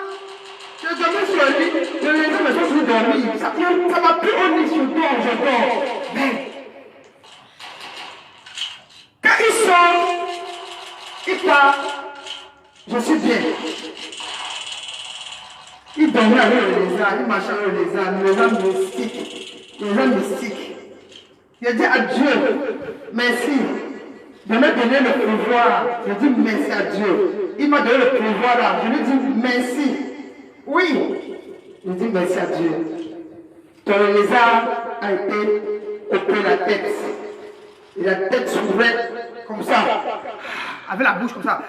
je dormais sur le lit. Le lézard me fait plus dormir. Ça m'a pris au lit sur toi, je dors. Mais, quand il sort, il part, je suis bien. Il dormait avec le lézard, il marchait avec le lézard mystique. Le lézard mystique. Je dis à Dieu, merci de me donner le pouvoir. Je dis merci à Dieu. Il m'a donné le pouvoir là. Je lui dis merci. Oui. Je dis merci à Dieu. Ton lézard a été coupé la tête. Et la tête s'ouvrait comme ça. Avec la bouche comme ça.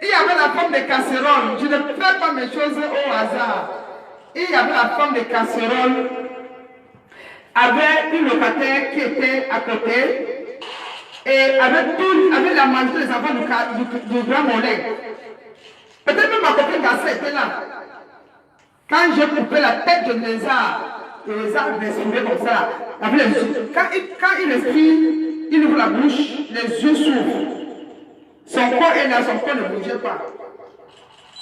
Il y avait la forme de casserole. Je ne fais pas mes choses au hasard. Il y avait la forme de casserole avec une locataire qui était à côté et avec la majorité des enfants du grand mollet. Peut-être même ma copine Gassé était là. Quand j'ai coupé la tête de lézard, le lézard respirait comme ça. Avec les yeux. Quand il respire, il ouvre la bouche, les yeux s'ouvrent. Son corps est là, son corps ne bougeait pas.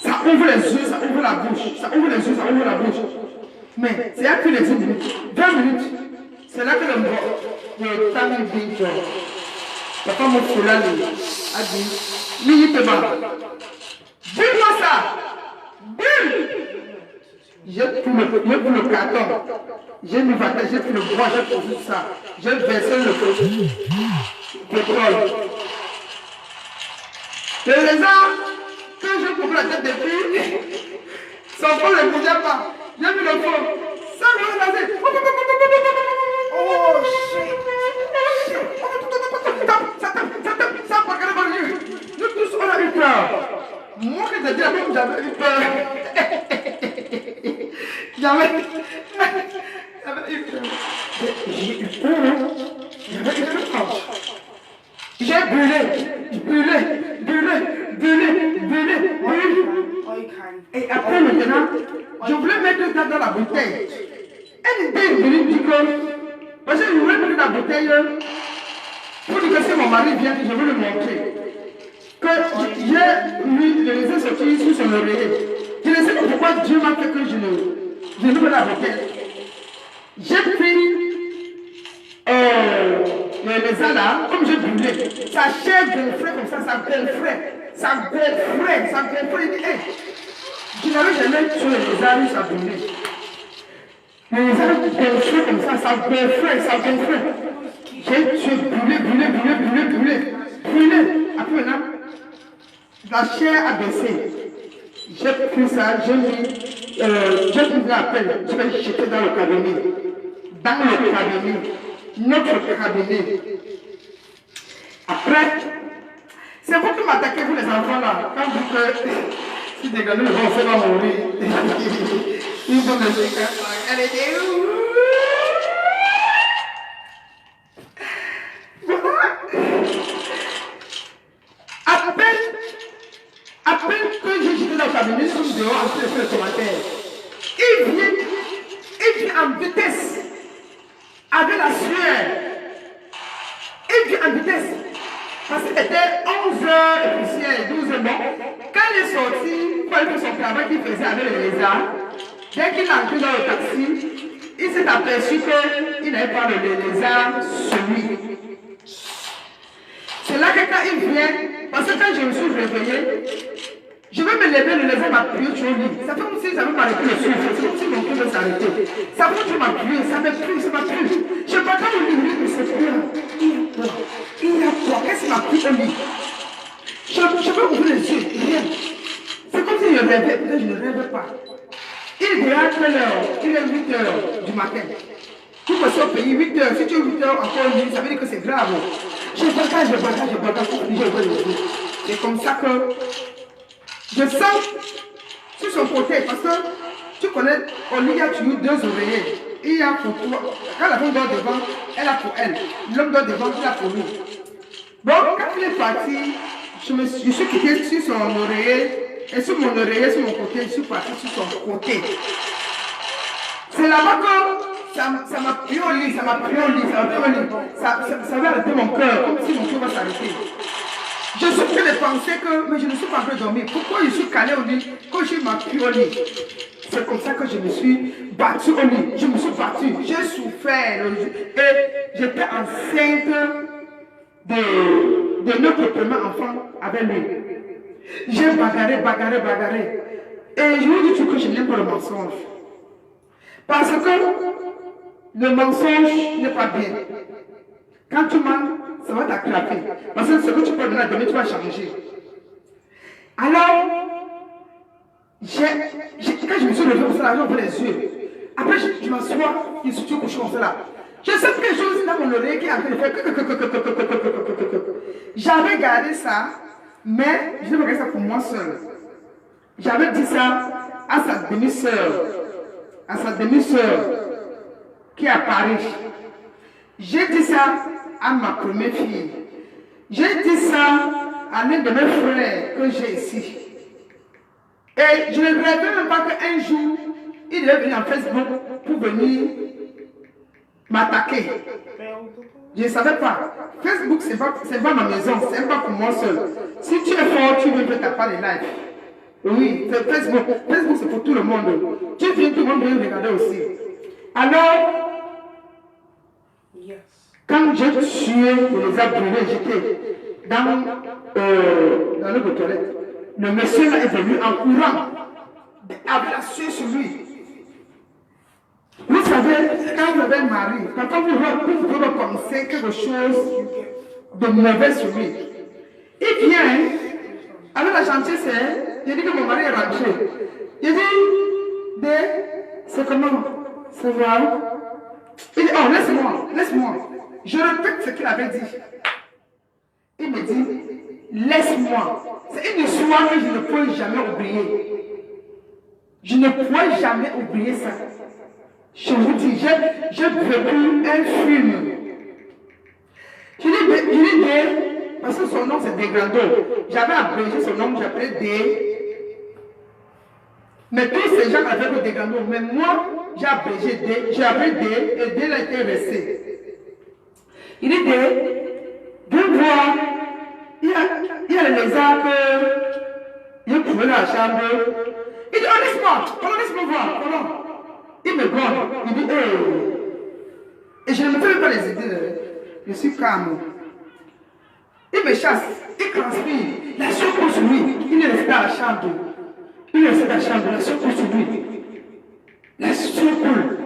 Ça ouvre les yeux, ça ouvre la bouche. Ça ouvre les yeux, ça ouvre la bouche. Mais c'est à plus de 10 minutes, 20 minutes. C'est là que le temps dit, papa mon foulard a dit, lui te bat. Dis-moi ça. Dis. J'ai pris le carton. J'ai mis j'ai pris le bois, j'ai posé ça. J'ai versé le pétrole. Les raisins que j'ai coupé la tête depuis, son fond ne bougeait pas. J'ai mis le fond. Ça va lancer. Oh shit. Ça va pas dans le lieu. Nous tous on a eu peur. Moi qui te dis la même, j'avais eu peur. J'avais eu peur. J'ai eu peur. J'avais eu peur. J'ai brûlé. Et après maintenant, je voulais mettre ça dans la bouteille. Elle était venue dire que, parce que je voulais mettre la bouteille pour dire que si mon mari vient, je veux le montrer. Que j'ai lui, je les ai sortis sous son oreiller. Je ne sais pas pourquoi Dieu m'a fait que je ne veux la bouteille. J'ai pris les as là, comme j'ai brûlé, sa chair gonflait comme ça gonflait. Il dit, hey, je n'avais jamais tué les as, ça brûlait. Les as gonflaient comme ça gonflait. J'ai tué, brûlé. Après maintenant, la chair a baissé. J'ai pris ça, j'ai mis la pelle, je vais jeter dans le cabinet. Notre cabinet. Après, c'est vous qui m'attaquez, vous les enfants là. Quand vous dites si des gars ne vont pas mourir, ils vont me dire elle était où? À peine que j'ai jeté dans le cabinet, je suis dehors en train de faire le commentaire. Il vient en vitesse. Avec la sueur. Il vient en vitesse. Parce que c'était 11h et poussière, 12h bon. Quand il est sorti, pour aller faire son travail qu'il faisait avec les lézards, dès qu'il est entré dans le taxi, il s'est aperçu qu'il n'avait pas le lézard sur lui. C'est là que quand il vient, parce que quand je me suis réveillée, je vais me lever, le lézard m'a plié sur lui. Ça fait comme si ça m'a arrêté le souffle, c'est comme si mon cœur veut s'arrêter. Ça fait que je m'a plié, ça m'a plu. Je ne peux pas me lever, mais c'est quoi? Il y a quoi? Qu'est-ce qui m'a pris au lit? Je peux ouvrir les yeux, rien. C'est comme si je rêvais, peut-être je ne rêve pas. Il est déjà quelle heure? Il est 8h du matin. Tout passer au pays, 8h. Si tu es 8h encore nuit, ça veut dire que c'est grave. Je bagage, je vois les yeux. C'est comme ça que je sens sur son côté, parce que tu connais, au lit, il y a toujours 2 oreillers. Il y a pour toi. Quand la femme dort devant, elle a pour elle. L'homme dort devant, il a pour lui. Bon, quand il est parti, je suis quitté sur son oreiller. Et sur mon oreiller, sur mon côté, je suis parti sur son côté. C'est là-bas que ça m'a pris au lit, ça va arrêter mon cœur, comme si mon cœur va s'arrêter. Je suis en train de penser que, mais je ne suis pas en train de dormir. Pourquoi je suis calé au lit quand je m'appuie au lit? C'est comme ça que je me suis battue au lit. Je me suis battue, j'ai souffert. Et j'étais enceinte de notre premier enfant avec lui. J'ai bagarré. Et je vous dis que je n'aime pas le mensonge. Parce que le mensonge n'est pas bien. Quand tu mens, ça va t'attraper. Parce que ce que tu peux donner à donner, tu vas changer. Alors, quand je me suis levé comme ça, j'ai ouvert les yeux. Après, je m'assois, je suis couché comme ça là. Je sais quelque chose dans mon oreille qui est en train de faire. J'avais gardé ça, mais je n'ai pas gardé ça pour moi seul. J'avais dit ça à sa demi-sœur, qui est à Paris. J'ai dit ça à ma première fille. J'ai dit ça à l'un de mes frères que j'ai ici. Et je ne rêvais même pas qu'un jour, il devait venir en Facebook pour venir m'attaquer. Je ne savais pas. Facebook, ce n'est pas ma maison, ce n'est pas pour moi seul. Si tu es fort, tu veux taper les lives. Oui, Facebook. Facebook, c'est pour tout le monde. Tu viens, tout le monde vient regarder aussi. Alors, Quand j'ai tué, je les ai brûlés, j'étais dans le toilette. Le monsieur là est venu en courant, avec la sueur sur lui. Vous savez, quand vous avez un mari, quand vous pouvez penser quelque chose de mauvais sur lui, il vient, avec la gentillesse, il dit que mon mari est rentré. Il dit, c'est comment? Ça va? Il dit, oh, laisse-moi. Je répète ce qu'il avait dit. Il me dit, laisse-moi. C'est une histoire que je ne peux jamais oublier. Je ne pourrai jamais oublier ça. Je vous dis, j'ai vécu un film. Je dis, parce que son nom c'est Degrando. J'avais abrégé son nom, j'appelais D. Mais tous ces gens avaient le Degrando. Mais moi, j'ai abrégé D. J'ai appelé D et D a été resté. Il dit, viens voir. Il y a les lézards que il a trouvé dans la chambre. Il dit, oh, laisse-moi voir. Comment? Il me gonne. Il dit, et je ne me fais pas les idées. Je suis calme. Il me chasse. Il transpire. La sueur coule sur lui. Il est resté dans la chambre. La sueur coule sur lui. La sueur coule.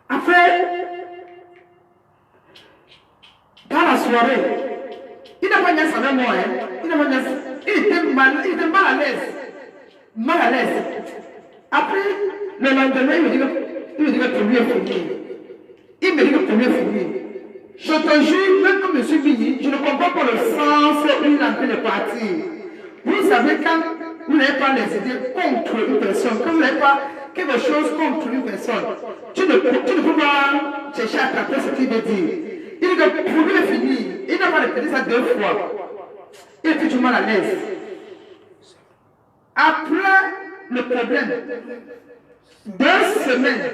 Après, dans la soirée, il n'a pas niaise avec moi. Il était mal à l'aise. Après, le lendemain, il me dit que pour lui est fini. Je te jure, même comme M. Billy, je ne comprends pas le sens où il est en train de partir. Vous savez, quand vous n'avez pas les idées contre une personne, quand vous n'avez pas quelque chose contre une personne, tu ne peux pas chercher à attraper ce qu'il veut dire. Il dit que pour lui est fini. Il n'a pas répété ça 2 fois. Il est tout mal à l'aise. Après le problème, 2 semaines,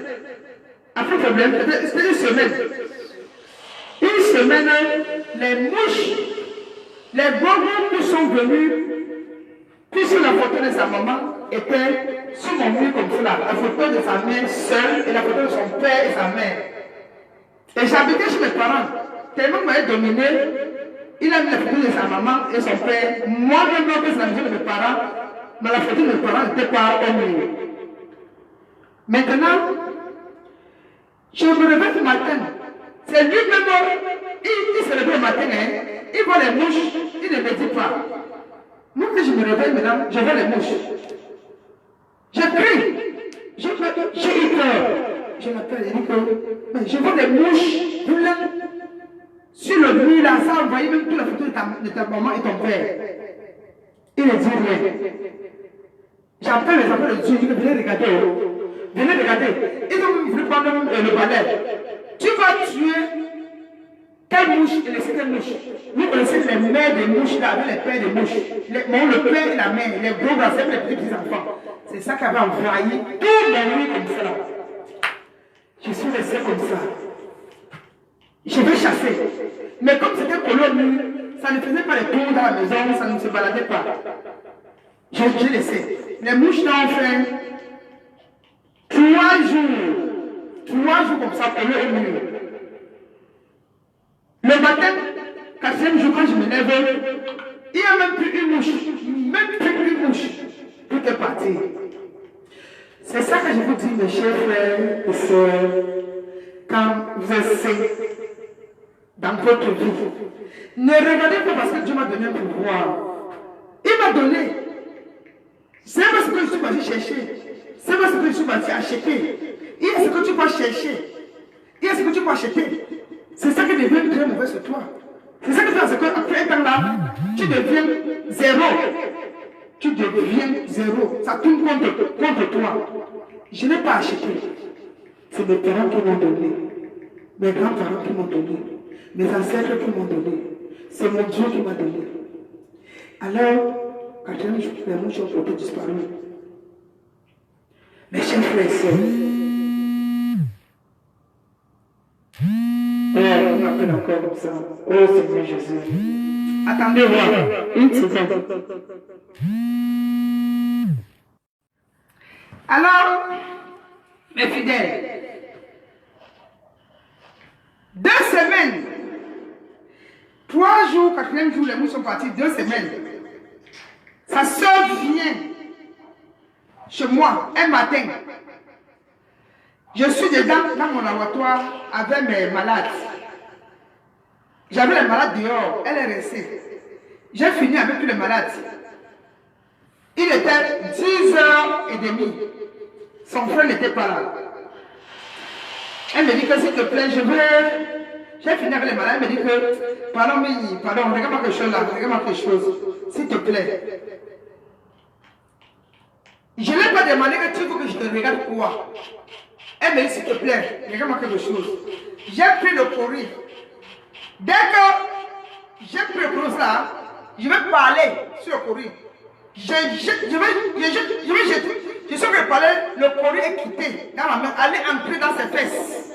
après le problème, c'était une semaine. Une semaine, les mouches, les bonbons qui sont venus, puisque la photo de sa maman était sur mon mur comme cela, la photo de sa mère seule et la photo de son père et sa mère. Et j'habitais chez mes parents. Tellement il m'avait dominé, il a mis la photo de sa maman et son père. Moi-même, que c'est la maison de mes parents, mais la photo de mes parents n'était pas au mur. Maintenant, je me réveille le matin. C'est lui-même, il se réveille le matin, il voit les mouches, il ne me dit pas. Moi, quand je me réveille maintenant, je vois les mouches. Je crie, j'ai eu peur. Je m'appelle Eric, mais je vois des mouches blancs sur le mur là, ça envoyait même toute la photo de ta maman et ton père. Il ne dit rien. J'appelle les enfants de Dieu, je dis venez regarder. Ils ont voulu prendre le balai. Tu vas tuer telle mouche et laisser telle mouche. Vous connaissez les mères des mouches là, avec les pères des mouches. Le père et la mère, les gros bras, c'est les petits enfants. C'est ça qui avait envoyé tout mon nuit comme ça. Je suis resté comme ça. Je vais chasser. Mais comme c'était collé au mur, ça ne faisait pas les tours dans la maison, ça ne se baladait pas. J'ai laissé. Les mouches là ont fait 3 jours comme ça collé au mur. Le matin, 4e jour, quand je me lève, il n'y a même plus une mouche. Tout est parti. C'est ça que je vous dis, mes chers frères et sœurs, quand vous êtes dans votre vie, ne regardez pas parce que Dieu m'a donné un pouvoir. Il m'a donné. C'est pas ce que je suis parti chercher. C'est pas ce que je suis parti acheter. Il y a ce que tu peux chercher. Il y a ce que tu peux acheter. C'est ça qui devient très mauvais sur toi. C'est ça qui fait qu'après un temps là, tu deviens zéro. Ça tourne contre toi. Je n'ai pas acheté. C'est mes parents qui m'ont donné. Mes grands-parents qui m'ont donné. Mes ancêtres qui m'ont donné. C'est mon Dieu qui m'a donné. Alors, quand les mouches ont disparu. Mes chers frères et sœurs, on m'appelle encore comme ça. Oh Seigneur Jésus. Attendez voir. Une seconde. Alors, mes fidèles, 2 semaines. 3 jours, 4e jour, les mouches sont partis. 2 semaines. Sa soeur vient chez moi un matin. Je suis dedans dans mon laboratoire avec mes malades. J'avais les malades dehors. Elle est restée. J'ai fini avec tous les malades. Il était 10h30. Son frère n'était pas là. Elle me dit que s'il te plaît, je veux... J'ai fini avec les malades. Elle me dit que... Pardon, regarde-moi quelque chose là. Regarde-moi quelque chose. S'il te plaît. Je ne l'ai pas demandé que tu veux que je te regarde quoi. Elle me dit s'il te plaît, regarde-moi quelque chose. J'ai pris le courrier. Dès que j'ai pris le courrier là, je vais parler sur le courrier. Je vais jeter. Je sais que je parlais, le courrier est quitté dans ma main, aller entrer dans ses fesses.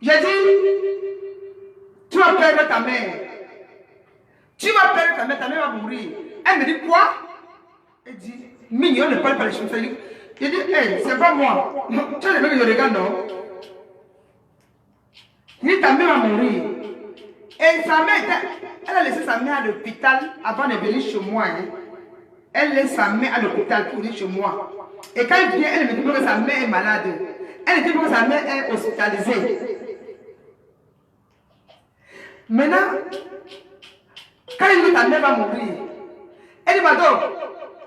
J'ai dit, tu vas perdre ta mère. Tu vas perdre ta mère va mourir. Elle me dit quoi? Elle dit, mignon, ne parle pas les choses. J'ai dit, hey, c'est pas moi. Tu as le que je regarde, non? Il dit, ta mère va mourir. Et sa mère, elle a laissé sa mère à l'hôpital avant de venir chez moi. Hein. Elle laisse sa mère à l'hôpital pour venir chez moi. Et quand elle vient, elle me dit que sa mère est malade. Elle dit que sa mère est hospitalisée. Maintenant, quand elle dit que ta mère va mourir, elle dit, Madame,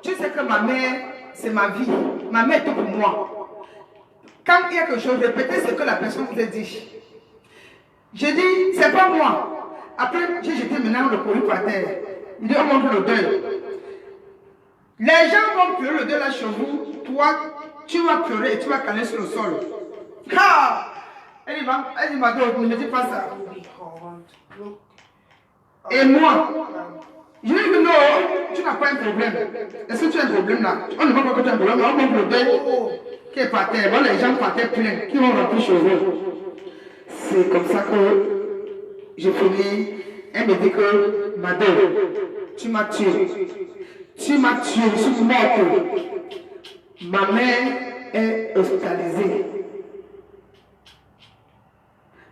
tu sais que ma mère, c'est ma vie. Ma mère est tout pour moi. Quand il y a quelque chose, répétez ce que la personne vous a dit. J'ai dit, c'est pas moi. Après, j'ai jeté maintenant le courrier par terre. Il dit, on montre le deuil. Les gens vont pleurer le deuil là chez vous. Toi, tu vas pleurer et tu vas caler sur le sol. Ah! Elle dit, Madame, ne me dis pas ça. Et moi, je lui dis que non, tu n'as pas un problème. Est-ce que tu as un problème là? On ne voit pas que tu as un problème. On montre le deuil qui est par terre. Voilà, les gens par terre pleins qui vont remplir chez vous. C'est comme ça que j'ai fini. Elle me dit que, Madame, tu m'as tué. Tu m'as tué, je suis morte. Ma mère est hospitalisée.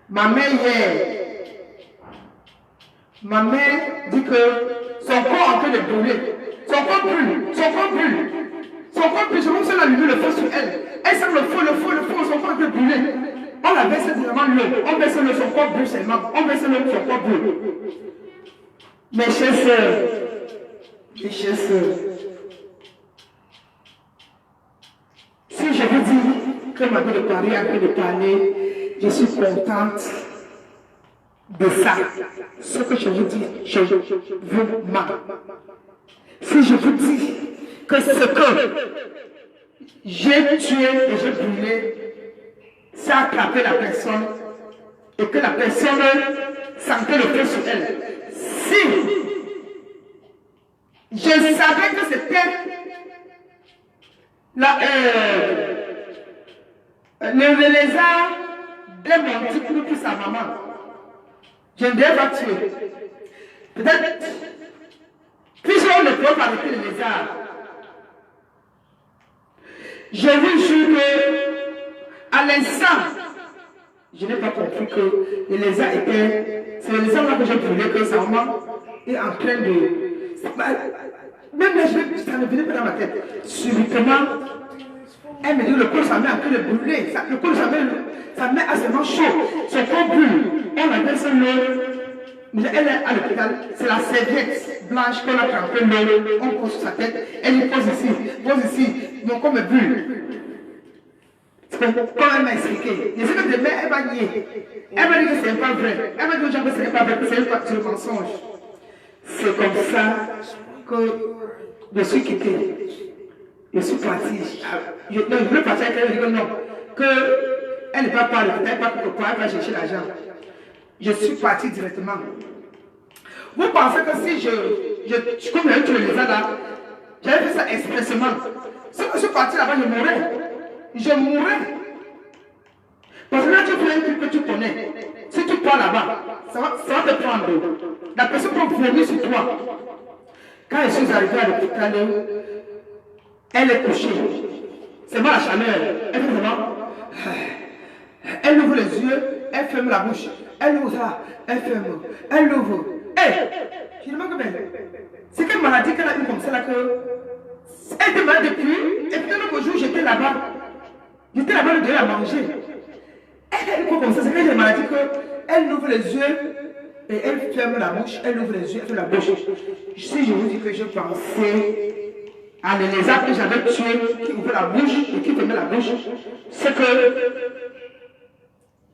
Ma mère dit que son corps est en train de brûler. Son corps brûle. Son corps brûle. Je montre l'allumé le feu sur elle. Elle sent le feu, son corps est en train de brûler. On la baisse vraiment l'eau. On baisse le son corps brûle seulement. On baisse le son corps brûle. Mes chers sœurs, si je vous dis que ma de Paris a envie de parler, je suis contente de ça. Ce que je vous dis, je vous marque. Si je vous dis que ce que j'ai tué et j'ai brûlé, ça a attrapé la personne et que la personne sentait le feu sur elle. Si je savais que c'était le lézard de mon petit clou pour sa maman, je ne devais pas tuer. Peut-être, puisqu'on ne peut pas arrêter le lézard, je vous jure que, à l'instant, je n'ai pas compris que le lézard était. C'est le lézard là que j'ai brûlé, que sa maman est en train de. Même là, ça ne venait pas dans ma tête. Subitement, elle me dit le corps, sa mère est en train de brûler. Le corps, sa mère a seulement chaud. Son corps brûle. On appelle ça l'eau. Elle est à l'hôpital. C'est la serviette blanche qu'on a trempée l'eau. On pose sur sa tête. Elle dit pose ici. Mon corps me brûle. Comme elle m'a expliqué. Je sais que demain, elle va nier. Elle m'a dit que ce n'est pas vrai. Elle m'a dit aux gens que ce n'est pas vrai, que c'est le mensonge. C'est comme ça que je suis quitté. Je suis parti. Je voulais partir avec elle, je dis que non. Qu'elle ne va pas à l'hôpital, elle va chercher l'argent. Je suis parti directement. Vous pensez que si comme j'avais tué les gens là, j'avais fait ça expressément. Si je suis parti là-bas, je mourrais. Parce que là, tu fais un truc que tu connais. Si tu pars là-bas, ça va te prendre. La personne peut vomir sur toi. Quand je suis arrivé à l'hôpital, elle est couchée. C'est moi la chaleur. Elle Elle ouvre les yeux, elle ferme la bouche. Elle ouvre ça, elle ferme. Elle ouvre. Je demande que c'est quelle maladie qu'elle a eu comme ça là que. Elle était malade depuis. Et puis un autre jour, j'étais là-bas. J'étais là-bas, je devais la manger. Elle a eu quoi comme ça? C'est quelle maladie que. Elle ouvre les yeux et elle ferme la bouche. Elle ouvre les yeux, elle ferme la bouche. Si je vous dis que je pensais à les lézards que j'avais tués, qui ouvraient la bouche et qui fermaient la bouche, c'est que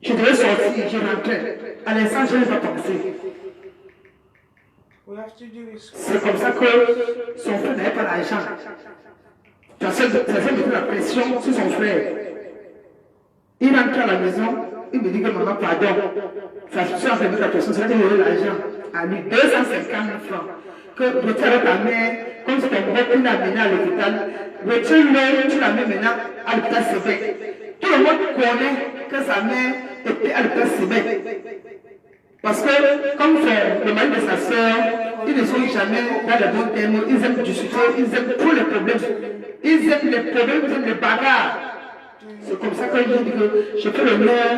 je devais sortir, je rentrais. À l'instant, je n'ai pas pensé. C'est comme ça que son frère n'avait pas l'argent. Ça fait mettre la pression sur son frère. Il rentre à la maison, il me dit que maman, pardon. Ça se fait mettre la pression, c'est là qu'il avait l'argent. À lui, 250 000 francs. Que retire avec ta mère, comme c'est un gros qui l'a amené à l'hôpital, retire-le, tu l'amènes maintenant à l'hôpital Sébec. Tout le monde connaît que sa mère était à l'hôpital Sébec. Parce que, comme le mari de sa soeur, ils ne sont jamais dans les bons termes, ils aiment discuter, ils aiment tous les problèmes. Ils aiment les problèmes, ils aiment les bagarres. C'est comme ça que je dis que je fais le meilleur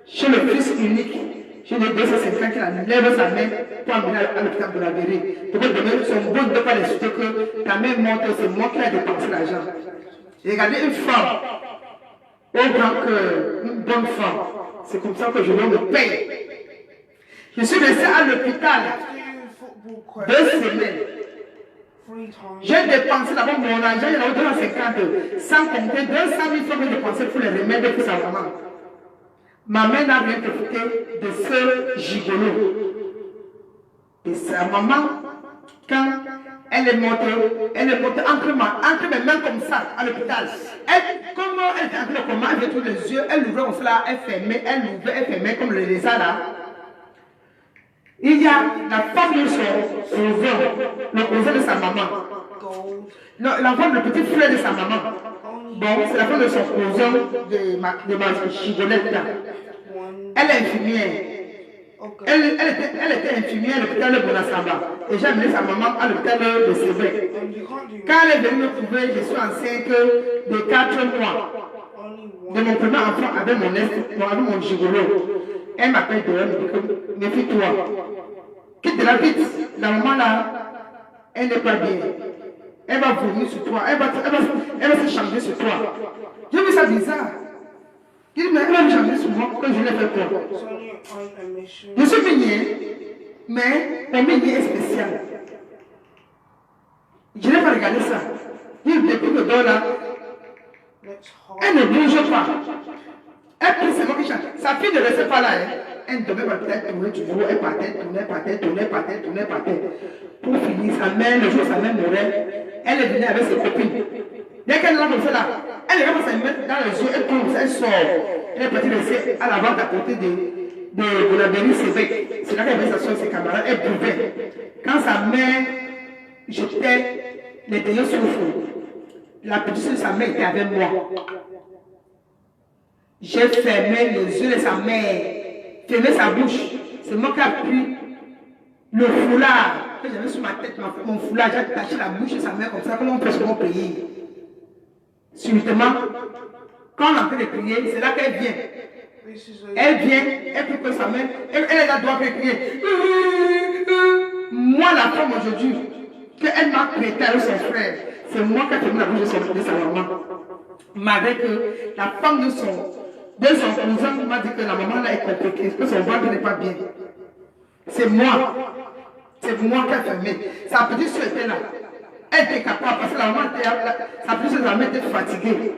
chez le fils unique. J'ai des 250 qui lève sa main pour amener à l'hôpital de la mairie. Pour que demain, son bon ne pas les souhaiter que ta mère monte, c'est moi qui ai dépensé l'argent. J'ai regardé une femme, au grand cœur, une bonne femme. C'est comme ça que je me paye. Je suis resté à l'hôpital 2 semaines. J'ai dépensé d'abord mon argent, il y en a 250, sans compter 200 000 francs que j'ai dépensé pour les remèdes pour sa maman. Ma mère n'a rien profité de ce gigolo. Et sa maman, quand elle est montée entre mes mains comme ça, à l'hôpital. Comment elle était entre le coma, elle avait tous les yeux, elle ouvrait comme cela, elle fermait, elle ouvrait, elle fermait comme le lézard là. Il y a la femme de son cousin, le cousin de sa maman. L'enfant, le petit frère de sa maman. Bon, c'est la femme de son cousin, de ma chigolette là. Elle est infirmière. Elle était infirmière à l'hôpital de Bonasamba. Et j'ai amené sa maman à l'hôpital de Sébec. Quand elle est venue me trouver, je suis enceinte de 4 mois. De mon premier enfant avec mon gigolo. Elle m'appelle dehors, elle me dit que méfie-toi. Quitte la vite. La maman là, elle n'est pas bien. Elle va vomir sur toi. Elle va se changer sur toi. J'ai vu ça bizarre. Il dit, mais elle va me changer sur moi quand je l'ai fait peur. Je suis migné, mais mon migné est spécial. Je n'ai pas regardé ça. Depuis le dos là, elle ne bouge pas. Elle prie, c'est moi qui change. Sa fille ne restait pas là. Elle ne devait pas peut-être tourner du bureau. Elle partait. Pour finir, sa mère, le jour où sa mère mourait, elle est venue avec ses copines. Dès qu'elle est comme ça là, elle est comme ça, elle met dans les yeux, elle tombe, elle sort. Elle est partie laisser à la vente à côté de la mairie Sébec. C'est là qu'elle avait sa soeur, ses camarades, elle buvait. Quand sa mère jetait les derniers souffles, la petite de sa mère était avec moi. J'ai fermé les yeux de sa mère, fermé sa bouche. C'est moi qui ai pris le foulard que j'avais sur ma tête, mon foulard, j'ai attaché la bouche de sa mère comme ça, comme on peut sur mon pays. Subitement, quand on est en train de crier, c'est là qu'elle vient. Elle vient, elle peut que sa mère, elle est là, doit crier. Moi, la femme aujourd'hui, qu'elle m'a prêté avec son frère, c'est moi qui ai fermé la bouche de sa maman. Malgré que la femme de son cousin m'a dit que la maman là est compliquée, que son ventre n'est pas bien. C'est moi. C'est moi qui ai fermé. Sa petite soeur était là. Elle était capable parce que la maman était là. Sa petite soeur était fatiguée.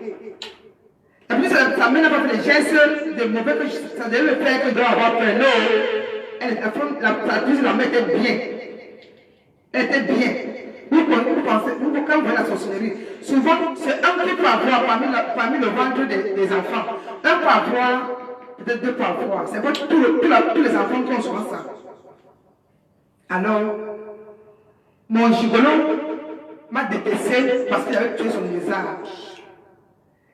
La petite soeur, sa mère n'a pas fait les gestes de mauvais que ça devait le faire que je dois avoir peur. Non. La petite soeur était bien. Elle était bien. Vous pensez, quand vous voyez la sorcellerie, souvent c'est un qui peut avoir parmi le ventre des enfants. Un peut avoir, peut-être 2 peut avoir. C'est pas tous les enfants qui ont souvent ça. Alors, mon gigolo m'a détesté parce qu'il avait tué son lézard.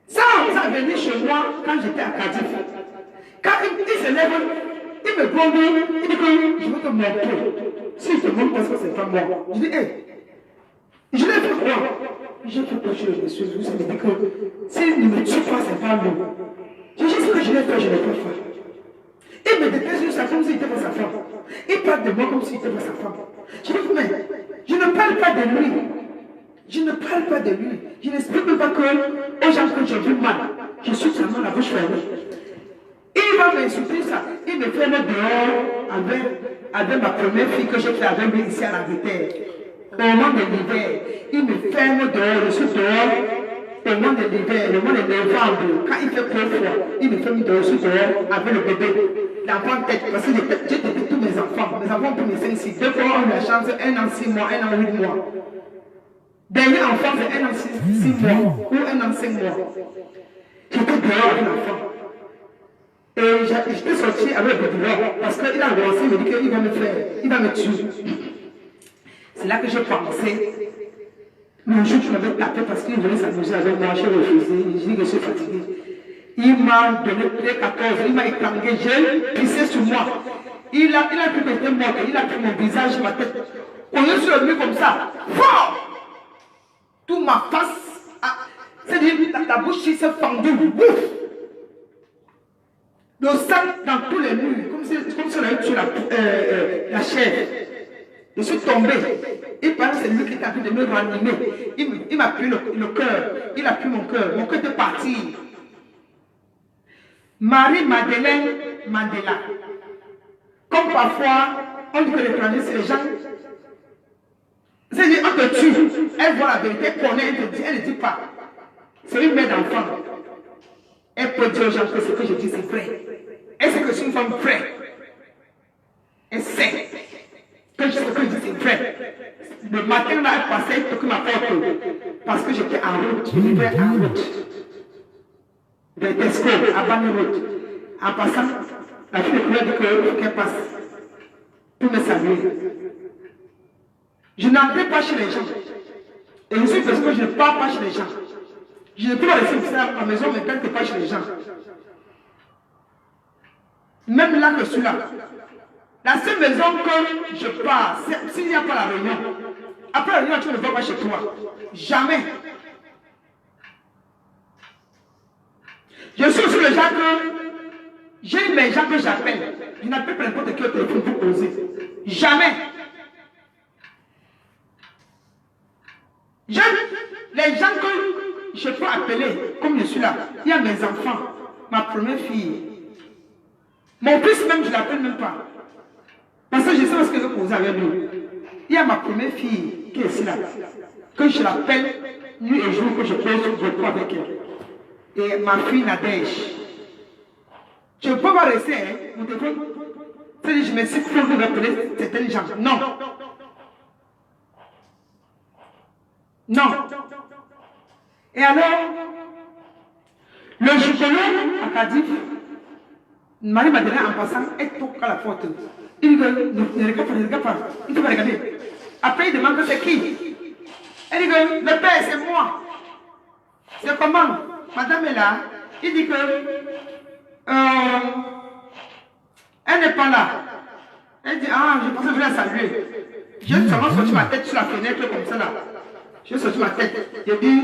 Ça est venu chez moi quand j'étais à Cardiff. Quand il se lève, il me prend, il dit que je veux te montrer. Si je te montre parce que c'est pas moi. Je dis, hé, je l'ai fait quoi? J'ai fait chez le monsieur, vous savez que s'il ne me tue pas, c'est pas moi. J'ai dit ce que je l'ai fait, je l'ai ça comme s'il était pas sa femme. Il parle de moi comme s'il était pas sa femme. Je dis, mais je ne parle pas de lui. Je ne parle pas de lui. Je n'explique pas que aux gens que j'ai vu mal, je suis seulement la bouche fermée. Il va m'insulter ça. Il me fait mettre dehors avec ma première fille que j'ai fait avec lui ici à l'Angleterre. Au moment de l'hiver, il me ferme dehors, je suis dehors. Au moment de l'hiver, le mois de novembre, quand il fait très froid, il me ferme dehors, je suis dehors avec le bébé. L'enfant tête, parce que j'ai têté tous mes enfants. Mes enfants pour mes 5-6. Deux fois ont eu la chance, 1 an 6 mois, 1 an 8 mois. Dernier enfant, c'est 1 an 6 mois ou 1 an 5 mois. J'étais dehors avec l'enfant. Et j'étais sorti avec le douleur parce qu'il a avancé, il me dit qu'il va me faire, il va me tuer. C'est là que j'ai pensé. Le jour, je m'avais tapé parce qu'il voulait s'amuser avec moi, j'ai refusé, j'ai dit que je suis fatigué. Il m'a donné les 14, il m'a étranglé, j'ai pissé sur moi. Il a pu me mort, il a pris mon visage, ma tête. On est sur le mur comme ça, fort! Tout ma face, c'est-à-dire la bouche s'est fendue, ouf! Le sang dans tous les murs, comme si on avait tué la chair. Je suis tombé. Il paraît que c'est lui qui est en train de me ranimer. Il m'a pris le cœur. Il a pris mon cœur. Mon cœur était parti. Marie-Madeleine Mandela. Comme parfois, on dit que l'étranger, c'est les gens. C'est-à-dire, on te tue. Elle voit la vérité, elle connaît, elle ne dit pas. C'est une mère d'enfant. Elle peut dire aux gens que ce que je dis, c'est vrai. Elle sait que je suis une femme vraie. Elle sait que ce que je dis, c'est vrai. Le matin, là, elle passait, elle toquait ma porte. Parce que j'étais en route. Je vivais en route. De Tesco, à Bani Route. En passant, la fille de couleur dit qu'elle passe. Pour me saluer. Je n'entrais pas chez les gens. Et je suis parce que je ne parle pas chez les gens. Je ne peux pas laisser ça à la maison, mais quand tu n'es pas chez les gens. Même là que je suis là. La seule maison que je pars, s'il n'y a pas la réunion. Après la réunion, tu ne vas pas chez toi. Jamais. Je suis aussi le genre que j'ai mes gens que j'appelle. Je n'appelle pas n'importe qui au téléphone pour poser. Jamais. Les gens que je peux appeler, comme je suis là, il y a mes enfants, ma première fille. Mon fils même, je ne l'appelle même pas. Parce que je sais ce que vous avez vu. Il y a ma première fille qui est ici là, que je l'appelle nuit et jour, que je pose beaucoup avec elle. Et ma fille Nadège. Je ne peux pas rester, hein, mon téléphone. C'est-à-dire, je me suis fait vous rappeler certaines gens. Non. Non. Et alors, le gigolo à Cardiff, Marie-Madeleine en passant, elle toque à la porte. Il dit que ne regarde pas, ne regarde pas. Il ne faut pas regarder. Après, il demande que c'est qui. Elle dit que le père, c'est moi. C'est comment? Madame est là. Il dit que elle n'est pas là. Elle dit, ah, je pensais que je voulais la saluer. J'ai seulement sorti ma tête sur la fenêtre comme ça là. J'ai sorti ma tête. J'ai dit,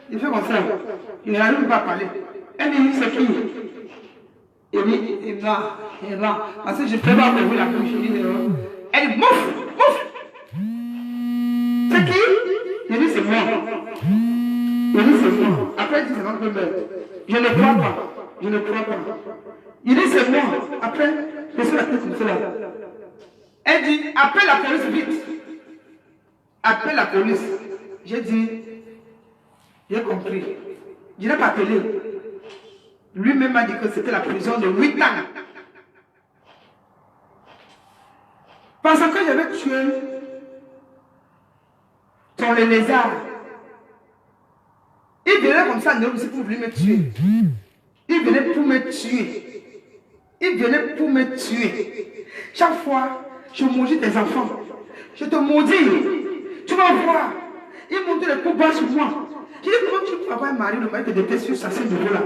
il fait comme ça. Il n'arrive pas à parler. Elle dit, c'est qui? Il dit, il va. Parce que je ne peux pas ouvrir la bouche. Elle dit, mouf, mouf. C'est qui? Il dit, c'est moi. Il dit, c'est moi. Après, il dit, c'est notre mère. Je ne crois pas. Je ne crois pas. Il dit, c'est moi. Après, je suis la tête comme cela. Elle dit, appelle la police vite. Appelle la police. J'ai dit, j'ai compris. Je n'ai pas appelé. Lui-même m'a dit que c'était la prison de 8 ans. Parce que j'avais tué son lézard. Il venait comme ça, non, c'est pour venir me tuer. Il venait pour me tuer. Il venait pour me tuer. Chaque fois, je maudis tes enfants. Je te maudis. Tu vas voir. Il monte les coups bas sur moi. Je dis, comment tu peux avoir un mari, le mari te déteste sur ce niveau-là?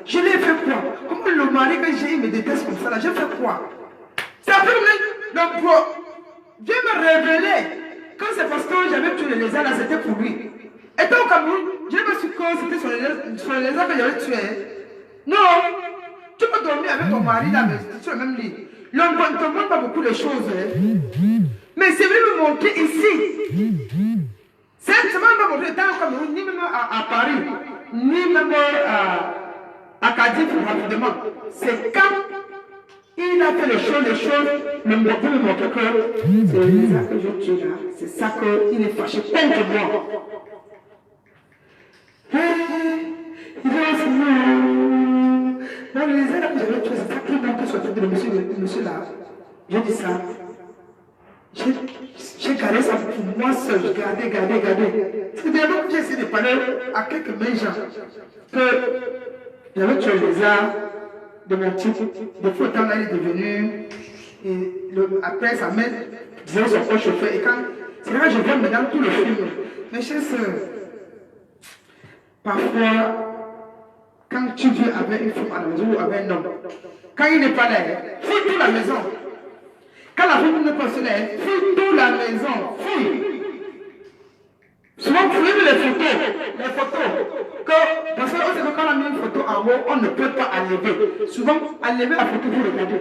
Je l'ai fait quoi? Comment le mari que j'ai, il me déteste comme ça là? J'ai fait quoi? C'est après le pro. Dieu me révélait que c'est parce que j'avais tué les lézards là, c'était pour lui. Et donc au Cameroun, je n'ai pas su que c'était sur les lézards que j'avais tué. Non. tu peux dormir avec ton mari là, mais sur le même lit. L'homme ne te montre pas beaucoup de choses. Mais c'est venu me montrer ici. C'est même pas montrer dans le Cameroun, ni même à Paris, ni même à Cardiff rapidement. C'est quand il a fait les choses, le docteur me montre que c'est ça que je tue là. C'est ça qu'il est fâché contre moi. Il est aussi non, les élèves, j'avais tué, c'est ça qui m'a fait sortir de monsieur là. J'ai dit ça. J'ai gardé ça pour moi seul. Gardé. C'est d'abord que j'ai essayé de parler à quelques gens que j'avais tué les arts de mon type. Des fois, quand elle est devenue, après sa mère disait son corps chauffé. Et quand c'est là que je vois maintenant tout le film. Mes chers sœurs, parfois, quand tu vis avec une femme à la maison ou avec un homme, quand il n'est pas là, fouille toute la maison. Quand la femme n'est pas là, fouille toute la maison. Fouille. Souvent, fouillez les photos. Parce que quand on a mis une photo en haut, on ne peut pas enlever. Souvent, enlever la photo pour regarder.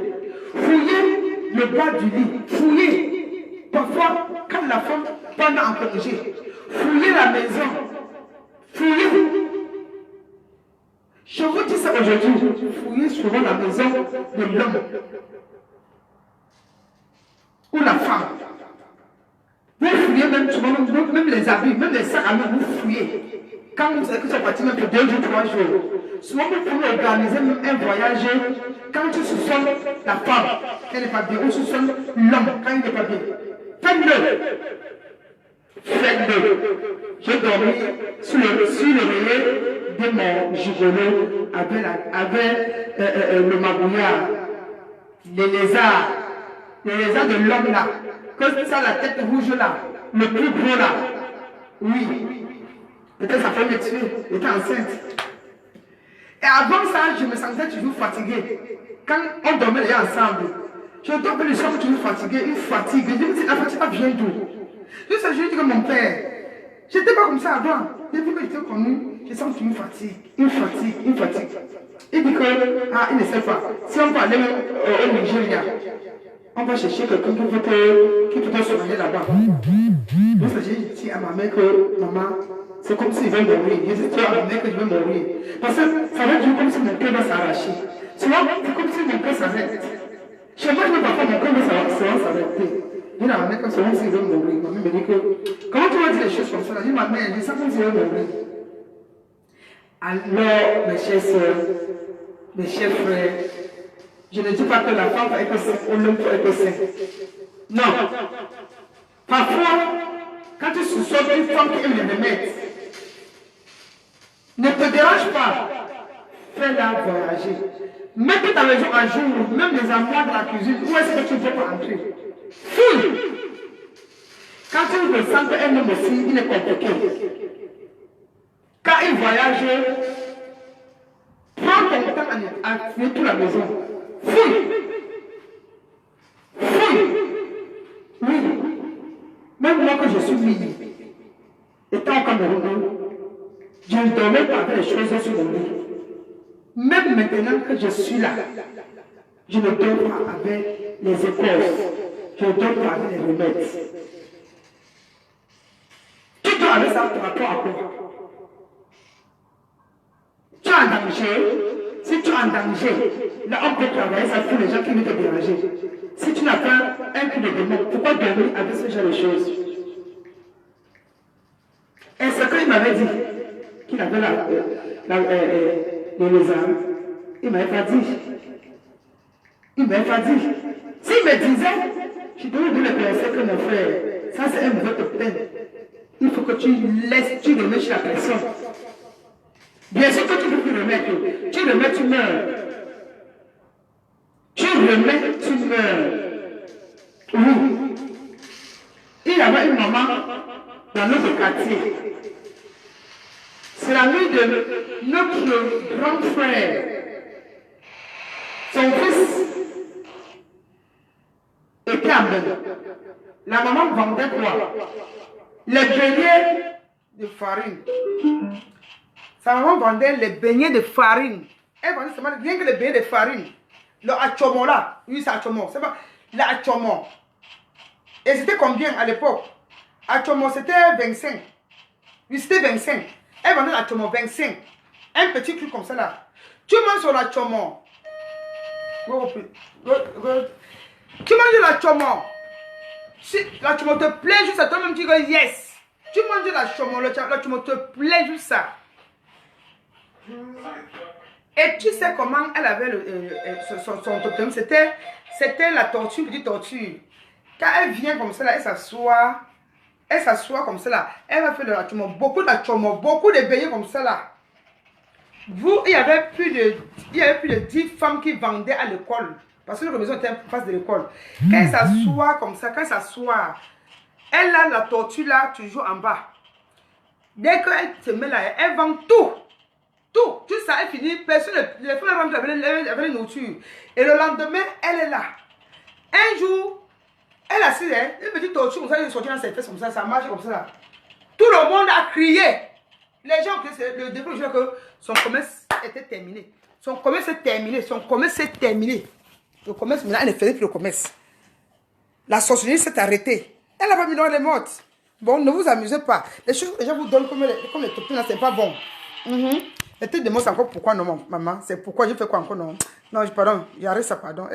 Fouillez le bas du lit. Fouillez. Parfois, quand la femme pendant en congé, fouillez la maison. Fouillez. Je vous dis ça aujourd'hui, fouillez souvent la maison de l'homme ou la femme. Vous fouillez même souvent, même les habits, même les sacs à main, vous fouillez. Quand vous savez que c'est parti même pour 2 jours, 3 jours, souvent vous pouvez organiser même un voyage. Quand tu soupçonnes la femme, qu'elle n'est pas bien, ou soupçonne l'homme, quand il n'est pas bien. Faites-le. J'ai dormi sur le oreiller de mon gigolo avec le magouillard, les lézards de l'homme là, que ça la tête rouge là, le plus gros là. Oui, peut-être sa femme est tuée, elle était enceinte. Et avant ça, je me sentais toujours fatiguée. Quand on dormait les ensemble, je dormais le soir toujours fatiguée, une fatigue. Je me dis, la fatigue vient d'où? Juste je dis que mon père, j'étais pas comme ça avant. Depuis que j'étais connu, je sens une fatigue. Il dit que, il ne sait pas. Si on peut aller au Nigeria, on va chercher quelqu'un qui peut te soigner là-bas. Donc j'ai dit à ma mère que, maman, c'est comme s'il veut mourir. Je dis à ma mère que je vais mourir. Parce que ça va être comme si mon cœur va s'arracher. Tu vois, c'est comme si mon cœur s'arrête. Chez moi, je ne peux pas faire mon cœur va s'arrêter. Je dis à ma mère que c'est comme s'il veut mourir. Ma mère me dit que, comment tu vas dire les choses comme ça? Je dis, ma mère, je dis ça comme s'il veut mourir. Alors, mes chers soeurs, mes chers frères, je ne dis pas que la femme peut être sainte ou l'homme peut être saint. Non. Parfois, quand tu soupçonnes une femme qui aime les remèdes, ne te dérange pas. Fais-la voyager. Mets ta maison à jour, même les armoires de la cuisine, où est-ce que tu ne peux pas entrer? Fouille. Quand tu ressens qu'un homme aussi, il est compliqué. Quand il voyage, prends ton temps à fouiller toute la maison. Fouille. Oui. Même moi que je suis mini, étant au Cameroun, je ne dormais pas avec les choses sur mon lit. Même maintenant que je suis là, je ne dors pas avec les écorces. Je ne dors pas avec les remèdes. Tu dors avec ça par rapport à quoi? Tu es en danger. Si tu es en danger, là on peut travailler ça pour les gens qui veulent te déranger. Si tu n'as pas un coup de démon, pourquoi dormir avec ce genre de choses? Et c'est quand il m'avait dit qu'il avait les lézards, il ne m'avait pas dit. S'il me disait, je devais lui penser que mon frère, ça c'est un mauvais peine. Il faut que tu remets sur la pression. Bien sûr que tu peux plus remettre. Tu remets, tu meurs. Oui. Il y avait une maman dans notre quartier. C'est la nuit de notre grand frère. Son fils était à Bel. La maman vendait quoi? Les beignets de farine. Sa maman vendait les beignets de farine. Elle vendait seulement rien que le beignets de farine. Le achomo là. Oui, c'est achomo. C'est pas le achomo. Et c'était combien à l'époque? Achomo, c'était 25. Oui, c'était 25. Elle vendait l'achomo 25. Un petit truc comme ça là. Tu manges sur l'achomo. Tu manges l'achomo. Si l'achomo te plaît juste à toi-même, tu dis yes. Tu manges l'achomo, l'achomo te plaît juste ça. Et tu sais comment elle avait son totem? C'était la tortue, une petite tortue. Quand elle vient comme ça, là, elle s'assoit comme ça, là. Elle va faire de la chomo, beaucoup de beignets comme ça, là. Il y avait plus de 10 femmes qui vendaient à l'école. Parce que la maison était en face de l'école. Quand elle s'assoit comme ça, elle a la tortue là, toujours en bas. Dès qu'elle se met là, elle vend tout. Tout. Tout ça, elle finit. Personne, les femmes rentrent avec la nourriture. Et le lendemain, elle est là. Un jour, elle a assise, une petite tortue comme ça, elle est sortie dans ses fesses comme ça marche comme ça là. Tout le monde a crié. Les gens criaient, le début que son commerce était terminé. Son commerce est terminé. Le commerce, maintenant, elle ne faisait plus le commerce. La sorcellerie s'est arrêtée. Elle n'a pas mis dans les mortes. Bon, ne vous amusez pas. Les choses que les gens vous donnent comme les topies là, c'est pas bon. Et tu te demandes encore pourquoi non, maman. C'est pourquoi je fais quoi encore non. Non, pardon, j'arrête ça, pardon.